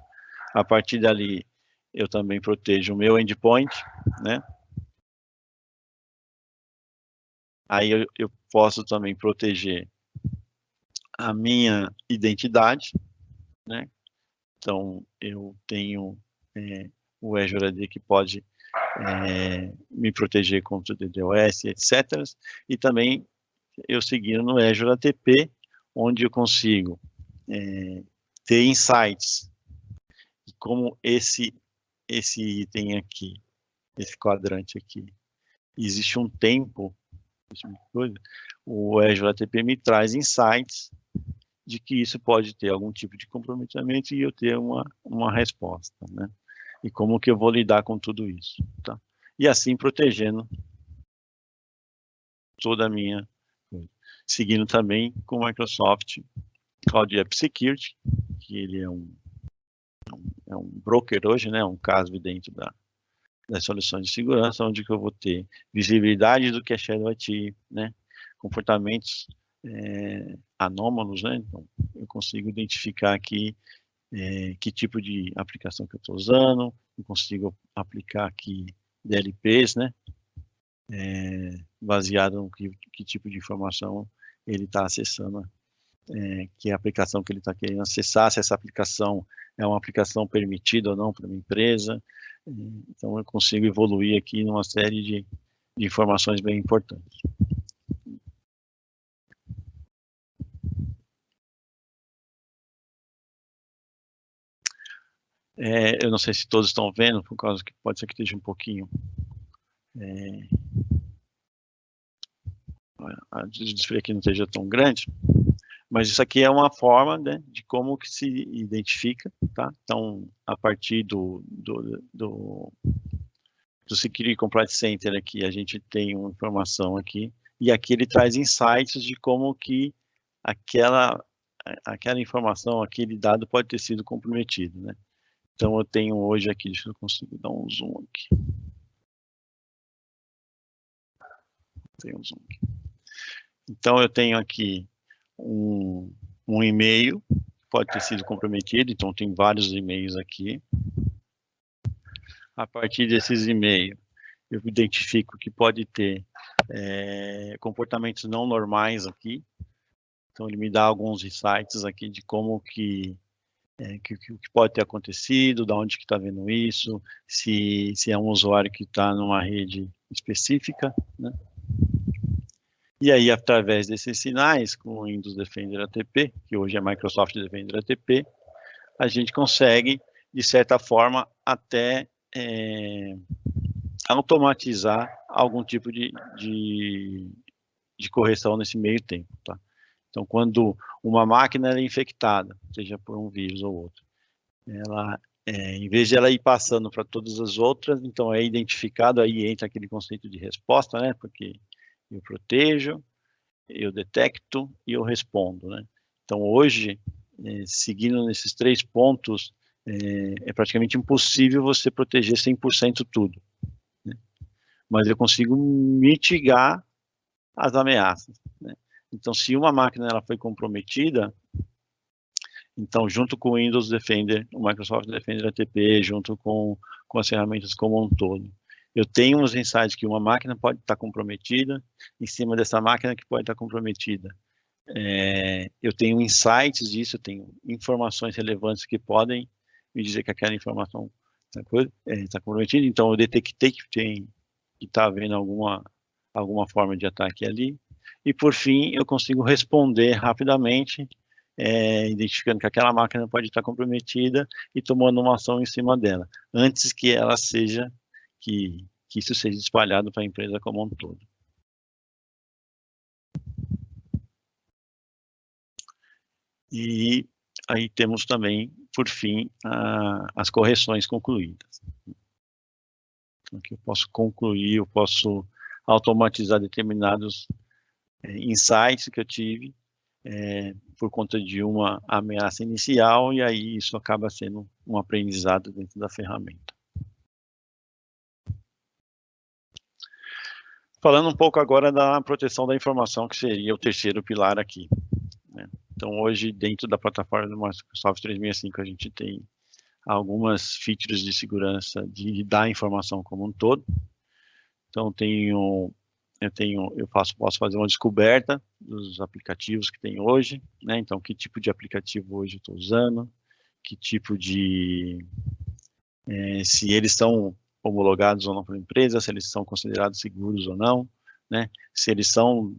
A partir dali, eu também protejo o meu endpoint, né? Aí eu posso também proteger a minha identidade, né? Então, eu tenho o Azure AD que pode me proteger contra o DDoS, etc. E também eu seguindo no Azure ATP, onde eu consigo ter insights. E como esse item aqui, esse quadrante aqui, existe um tempo, o Azure ATP me traz insights de que isso pode ter algum tipo de comprometimento e eu ter uma resposta, né? E como que eu vou lidar com tudo isso, tá? E assim protegendo toda a minha coisa. Seguindo também com o Microsoft Cloud App Security, que ele é um broker hoje, né? Um caso dentro das soluções de segurança, onde que eu vou ter visibilidade do que é Shadow IT, né? Comportamentos anômalos, né? Então, eu consigo identificar aqui que tipo de aplicação que eu estou usando, eu consigo aplicar aqui DLPs, né? Baseado no que tipo de informação ele está acessando, que é a aplicação que ele está querendo acessar, se essa aplicação é uma aplicação permitida ou não para minha empresa. Então, eu consigo evoluir aqui numa série de informações bem importantes. Eu não sei se todos estão vendo, por causa que pode ser que esteja um pouquinho... a display aqui não esteja tão grande, mas isso aqui é uma forma, né, de como que se identifica, tá? Então, a partir do Security Compliance Center aqui, a gente tem uma informação aqui, e aqui ele traz insights de como que aquela informação, aquele dado pode ter sido comprometido, né? Então, eu tenho hoje aqui, deixa eu conseguir dar um zoom aqui. Tem um zoom aqui. Então, eu tenho aqui um e-mail, pode ter sido comprometido, então tem vários e-mails aqui. A partir desses e-mails, eu identifico que pode ter comportamentos não normais aqui. Então, ele me dá alguns insights aqui de como que pode ter acontecido, de onde que está vendo isso, se é um usuário que está numa rede específica, né? E aí, através desses sinais, com o Windows Defender ATP, que hoje é Microsoft Defender ATP, a gente consegue, de certa forma, até automatizar algum tipo de correção nesse meio tempo, tá? Então, quando uma máquina é infectada, seja por um vírus ou outro, ela, em vez de ela ir passando para todas as outras, então é identificado, aí entra aquele conceito de resposta, né? Porque eu protejo, eu detecto e eu respondo, né? Então, hoje, seguindo nesses 3 pontos, é praticamente impossível você proteger 100% tudo, né? Mas eu consigo mitigar as ameaças, né? Então, se uma máquina ela foi comprometida, então, junto com o Windows Defender, o Microsoft Defender ATP, junto com as ferramentas como um todo, eu tenho uns insights que uma máquina pode estar comprometida, em cima dessa máquina que pode estar comprometida. Eu tenho insights disso, eu tenho informações relevantes que podem me dizer que aquela informação está comprometida, então eu detectei que está havendo alguma forma de ataque ali, e por fim eu consigo responder rapidamente, identificando que aquela máquina pode estar comprometida e tomando uma ação em cima dela, antes que ela seja, que isso seja espalhado para a empresa como um todo. E aí temos também, por fim, as correções concluídas. Então, aqui eu posso concluir, eu posso automatizar determinados insights que eu tive por conta de uma ameaça inicial, e aí isso acaba sendo um aprendizado dentro da ferramenta. Falando um pouco agora da proteção da informação, que seria o terceiro pilar aqui, né? Então, hoje, dentro da plataforma do Microsoft 365, a gente tem algumas features de segurança de dar informação como um todo. Então, posso fazer uma descoberta dos aplicativos que tem hoje, né? Então, que tipo de aplicativo hoje eu estou usando, que tipo de... se eles estão homologados ou não pela empresa, se eles são considerados seguros ou não, né? Se eles são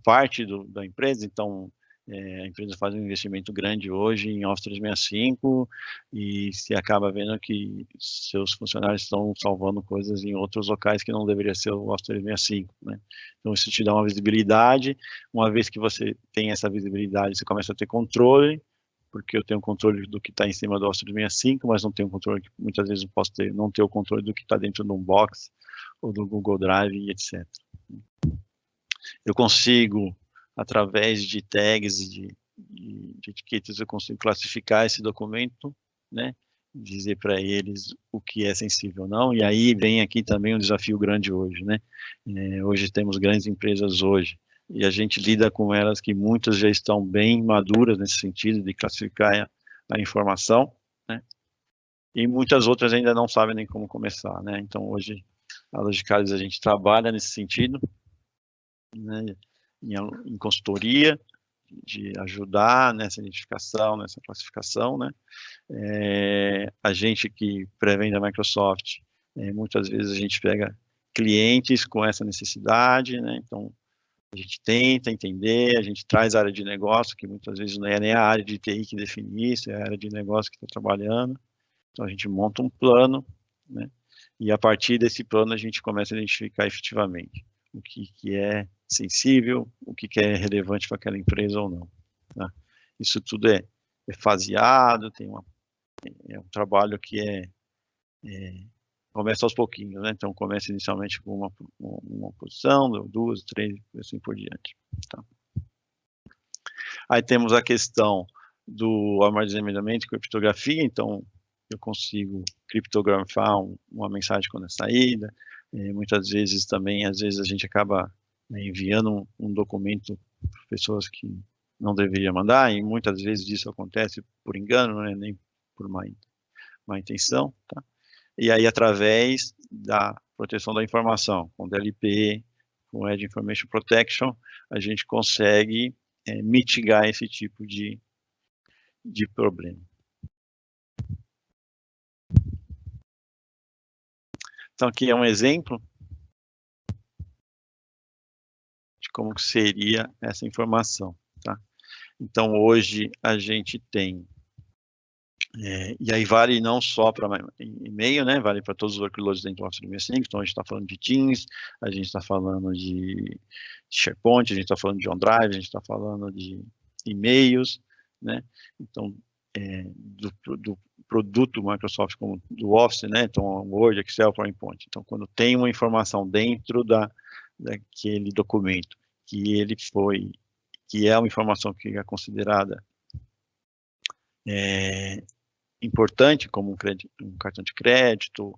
parte da empresa, então a empresa faz um investimento grande hoje em Office 365 e se acaba vendo que seus funcionários estão salvando coisas em outros locais que não deveria ser o Office 365, né? Então isso te dá uma visibilidade. Uma vez que você tem essa visibilidade, você começa a ter controle, porque eu tenho controle do que está em cima do Office 365, mas não tenho controle, muitas vezes eu posso não ter o controle do que está dentro de um box ou do Google Drive, etc. Eu consigo, através de tags, de etiquetas, eu consigo classificar esse documento, né? Dizer para eles o que é sensível ou não. E aí vem aqui também um desafio grande hoje, né? Hoje temos grandes empresas hoje, e a gente lida com elas que muitas já estão bem maduras nesse sentido de classificar a informação, né? E muitas outras ainda não sabem nem como começar, né? Então hoje a Logicalis a gente trabalha nesse sentido, né, em consultoria, de ajudar nessa identificação, nessa classificação, né? A gente que prevém da Microsoft, muitas vezes a gente pega clientes com essa necessidade, né? Então a gente tenta entender, a gente traz a área de negócio, que muitas vezes não é nem a área de TI que define isso, é a área de negócio que está trabalhando. Então a gente monta um plano, né? E a partir desse plano a gente começa a identificar efetivamente o que é sensível, o que é relevante para aquela empresa ou não, tá? Isso tudo é faseado, é um trabalho que começa aos pouquinhos, né? Então começa inicialmente com uma posição, duas, três, assim por diante, tá? Aí temos a questão do armazenamento e criptografia. Então eu consigo criptografar uma mensagem quando é saída. Muitas vezes também, às vezes a gente acaba enviando um documento para pessoas que não deveria mandar, e muitas vezes isso acontece por engano, né, nem por má intenção, tá? E aí, através da proteção da informação, com DLP, com Edge Information Protection, a gente consegue mitigar esse tipo de problema. Então, aqui é um exemplo de como que seria essa informação, tá? Então, hoje a gente tem, e aí vale não só para e-mail, né? Vale para todos os workloads dentro do Office 365. Então, a gente está falando de Teams, a gente está falando de SharePoint, a gente está falando de OneDrive, a gente está falando de e-mails, né? Então, do produto Microsoft como do Office, né? Então, Word, Excel, PowerPoint. Então, quando tem uma informação dentro daquele documento que é uma informação que é considerada importante, como um cartão de crédito,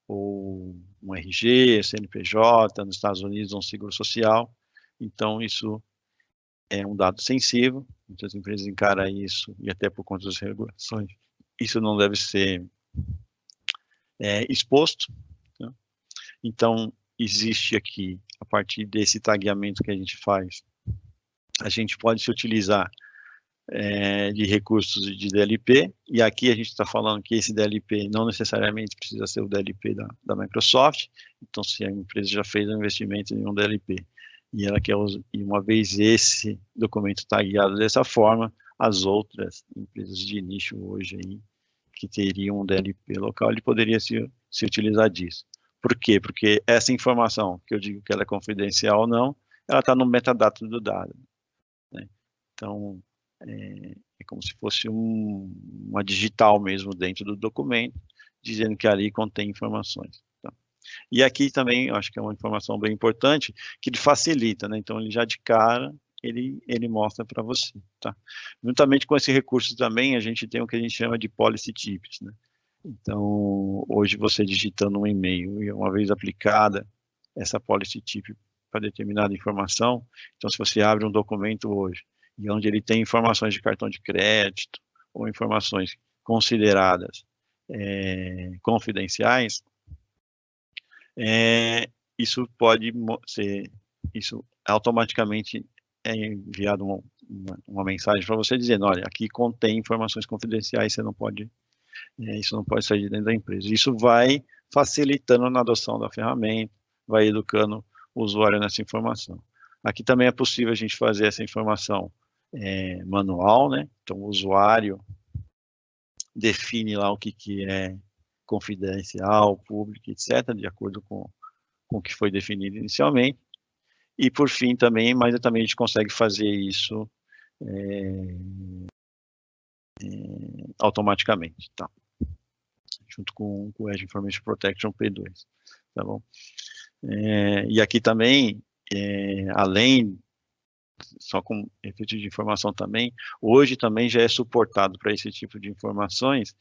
ou um RG, CNPJ, nos Estados Unidos, um seguro social. Então, isso é um dado sensível, muitas empresas encaram isso, e até por conta das regulações, isso não deve ser exposto, tá? Então, existe aqui, a partir desse tagueamento que a gente faz, a gente pode se utilizar de recursos de DLP, e aqui a gente está falando que esse DLP não necessariamente precisa ser o DLP da Microsoft. Então, se a empresa já fez um investimento em um DLP, e ela quer usar, e uma vez esse documento está guiado dessa forma, as outras empresas de nicho hoje aí, que teriam um DLP local, ele poderia se utilizar disso. Por quê? Porque essa informação, que eu digo que ela é confidencial ou não, ela está no metadata do dado, né? Então, é como se fosse uma digital mesmo dentro do documento, dizendo que ali contém informações, tá? E aqui também, eu acho que é uma informação bem importante, que ele facilita, né? Então, ele já de cara, ele mostra para você, tá? Juntamente com esse recurso também, a gente tem o que a gente chama de policy types, né? Então, hoje você digitando um e-mail, e uma vez aplicada essa policy type para determinada informação. Então, se você abre um documento hoje, e onde ele tem informações de cartão de crédito, ou informações consideradas confidenciais, isso pode ser, isso automaticamente é enviado uma mensagem para você dizendo, olha, aqui contém informações confidenciais, você não pode, isso não pode sair de dentro da empresa. Isso vai facilitando na adoção da ferramenta, vai educando o usuário nessa informação. Aqui também é possível a gente fazer essa informação manual, né? Então o usuário define lá o que é confidencial, público, etc., de acordo com o que foi definido inicialmente. E por fim também, mas também a gente consegue fazer isso automaticamente, tá? Junto com o Edge Information Protection P2, tá bom? E aqui também, além, só com efeito de informação também, hoje também já é suportado para esse tipo de informações,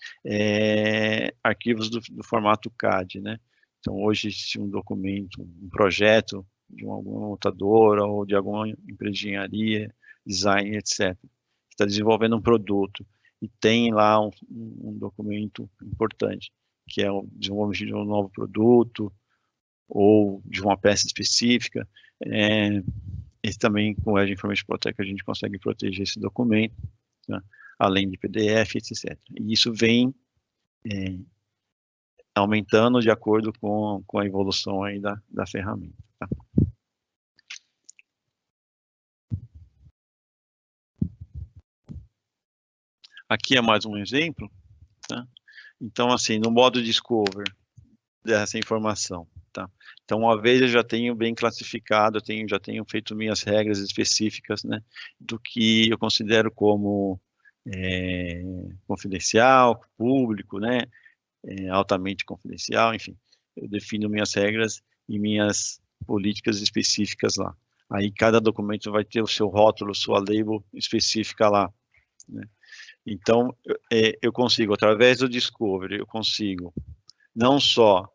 arquivos do formato CAD, né? Então hoje, se um documento, um projeto de alguma montadora ou de alguma empresa de engenharia, design, etc., está desenvolvendo um produto e tem lá um documento importante, que é o desenvolvimento de um novo produto ou de uma peça específica, e também com o Edge Information Protect a gente consegue proteger esse documento, né, além de PDF, etc. E isso vem aumentando de acordo com a evolução aí da ferramenta. Tá? Aqui é mais um exemplo, tá? Então, assim, no modo Discover dessa informação, tá? Então, uma vez eu já tenho bem classificado, já tenho feito minhas regras específicas, né, do que eu considero como confidencial, público, né, altamente confidencial, enfim, eu defino minhas regras e minhas políticas específicas lá. Aí cada documento vai ter o seu rótulo, sua label específica lá, né? Então, eu consigo, através do Discovery, eu consigo não só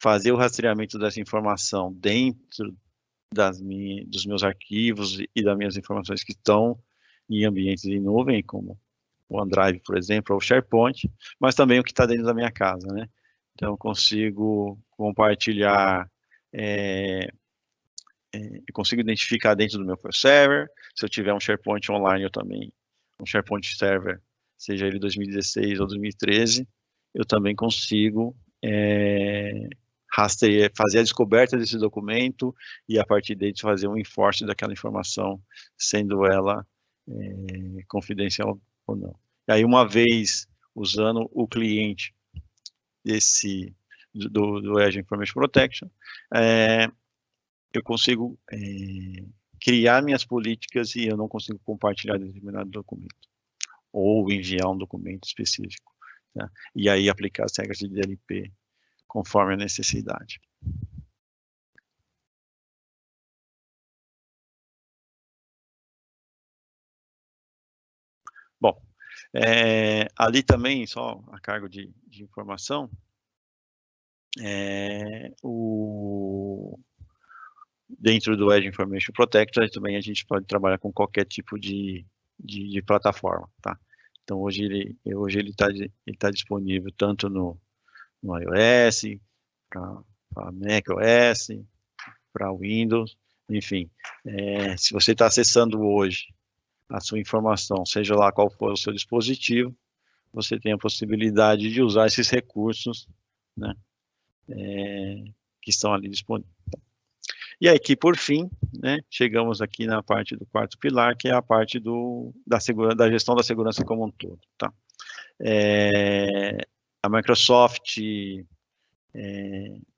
fazer o rastreamento dessa informação dentro dos meus arquivos e das minhas informações que estão em ambientes em nuvem, como o OneDrive, por exemplo, ou o SharePoint, mas também o que está dentro da minha casa, né? Então, eu consigo compartilhar, eu consigo identificar dentro do meu server, se eu tiver um SharePoint online, eu também, um SharePoint server, seja ele 2016 ou 2013, eu também consigo rastrear, fazer a descoberta desse documento e a partir dele fazer um enforce daquela informação, sendo ela confidencial ou não. E aí, uma vez usando o cliente do Edge Information Protection, eu consigo criar minhas políticas e eu não consigo compartilhar determinado documento ou enviar um documento específico, né? E aí aplicar as regras de DLP conforme a necessidade. Bom, ali também, só a cargo de informação, dentro do Edge Information Protector, também a gente pode trabalhar com qualquer tipo de plataforma, tá? Então, hoje ele tá disponível tanto no iOS, para macOS, para Windows, enfim. Se você está acessando hoje a sua informação, seja lá qual for o seu dispositivo, você tem a possibilidade de usar esses recursos, né, que estão ali disponíveis. E aí, que por fim, né, chegamos aqui na parte do quarto pilar, que é a parte da gestão da segurança como um todo, tá? A Microsoft,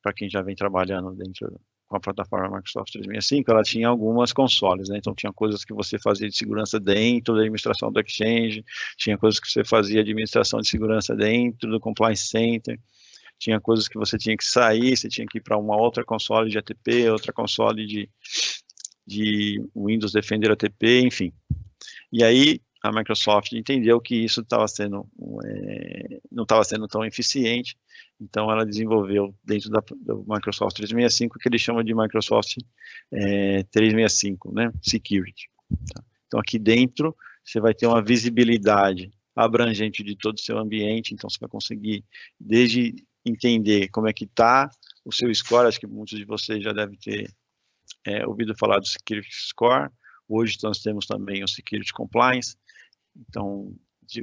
para quem já vem trabalhando dentro com a plataforma Microsoft 365, ela tinha algumas consoles, né? Então tinha coisas que você fazia de segurança dentro da administração do Exchange, tinha coisas que você fazia de administração de segurança dentro do Compliance Center, tinha coisas que você tinha que sair, você tinha que ir para uma outra console de ATP, outra console de Windows Defender ATP, enfim. E aí, a Microsoft entendeu que isso estava sendo, não estava sendo tão eficiente, então ela desenvolveu dentro do Microsoft 365 o que ele chama de Microsoft 365, né, Security. Tá? Então aqui dentro você vai ter uma visibilidade abrangente de todo o seu ambiente, então você vai conseguir desde entender como é que está o seu score, acho que muitos de vocês já devem ter ouvido falar do Security Score. Hoje nós temos também o Security Compliance. Então,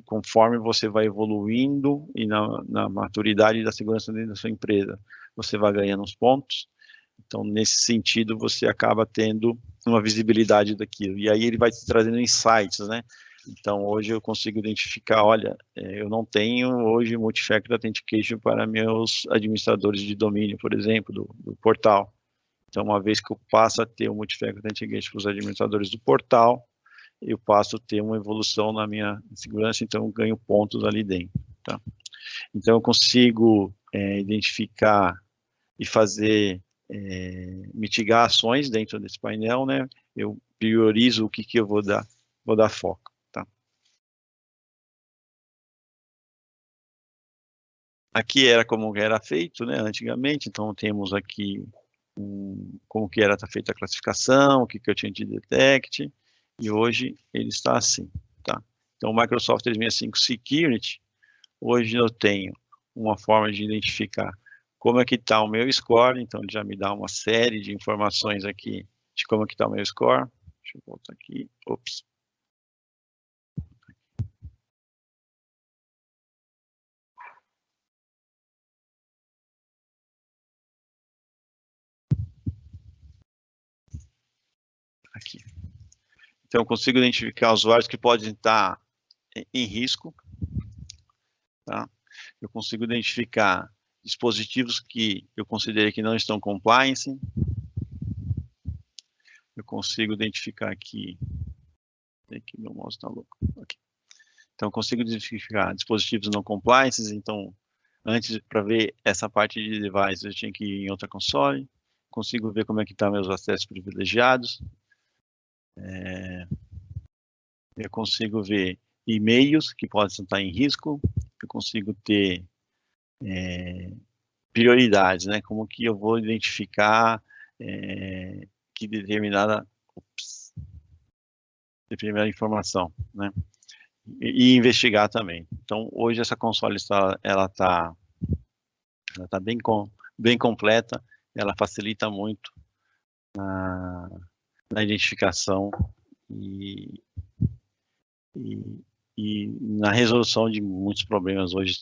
conforme você vai evoluindo e na maturidade da segurança dentro da sua empresa, você vai ganhando uns pontos. Então, nesse sentido, você acaba tendo uma visibilidade daquilo. E aí ele vai te trazendo insights, né? Então, hoje eu consigo identificar, olha, eu não tenho hoje Multi-Factor Authentication para meus administradores de domínio, por exemplo, do portal. Então, uma vez que eu passo a ter o Multi-Factor Authentication para os administradores do portal, eu passo a ter uma evolução na minha segurança, então eu ganho pontos ali dentro. Tá? Então, eu consigo identificar e fazer, mitigar ações dentro desse painel, né? Eu priorizo o que eu vou dar foco. Tá? Aqui era como era feito, né, antigamente, então temos aqui como que era feita a classificação, o que eu tinha de detect, e hoje ele está assim, tá? Então, o Microsoft 365 Security, hoje eu tenho uma forma de identificar como é que está o meu score, então ele já me dá uma série de informações aqui de como é que está o meu score. Deixa eu voltar aqui, ops. Aqui. Então, eu consigo identificar usuários que podem estar em risco, tá? Eu consigo identificar dispositivos que eu considerei que não estão compliance. Eu consigo identificar aqui meu mouse está louco. Okay. Então, eu consigo identificar dispositivos não compliances. Então, antes, para ver essa parte de device, eu tinha que ir em outra console. Consigo ver como é que estão meus acessos privilegiados. Eu consigo ver e-mails que podem estar em risco. Eu consigo ter prioridades, né? Como que eu vou identificar que determinada informação, né? E investigar também. Então, hoje essa console ela tá bem completa, ela facilita muito na identificação e na resolução de muitos problemas hoje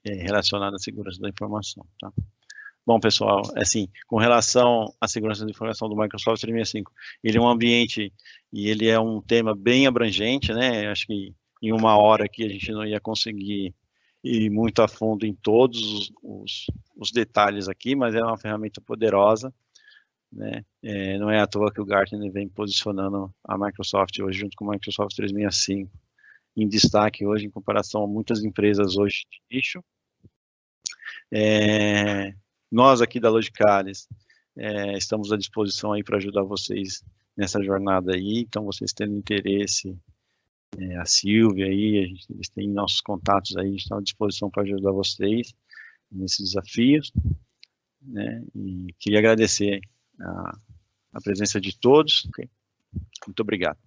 relacionados à segurança da informação, tá? Bom, pessoal, assim, com relação à segurança da informação do Microsoft 365, ele é um ambiente e ele é um tema bem abrangente, né? Acho que em uma hora aqui a gente não ia conseguir ir muito a fundo em todos os detalhes aqui, mas é uma ferramenta poderosa, né? Não é à toa que o Gartner vem posicionando a Microsoft hoje junto com o Microsoft 365 em destaque hoje em comparação a muitas empresas hoje de nicho. Nós aqui da Logicalis estamos à disposição aí para ajudar vocês nessa jornada aí, então vocês tendo interesse, a Silvia aí, eles têm nossos contatos aí, a gente está à disposição para ajudar vocês nesses desafios, né? E queria agradecer a presença de todos. Okay. Muito obrigado.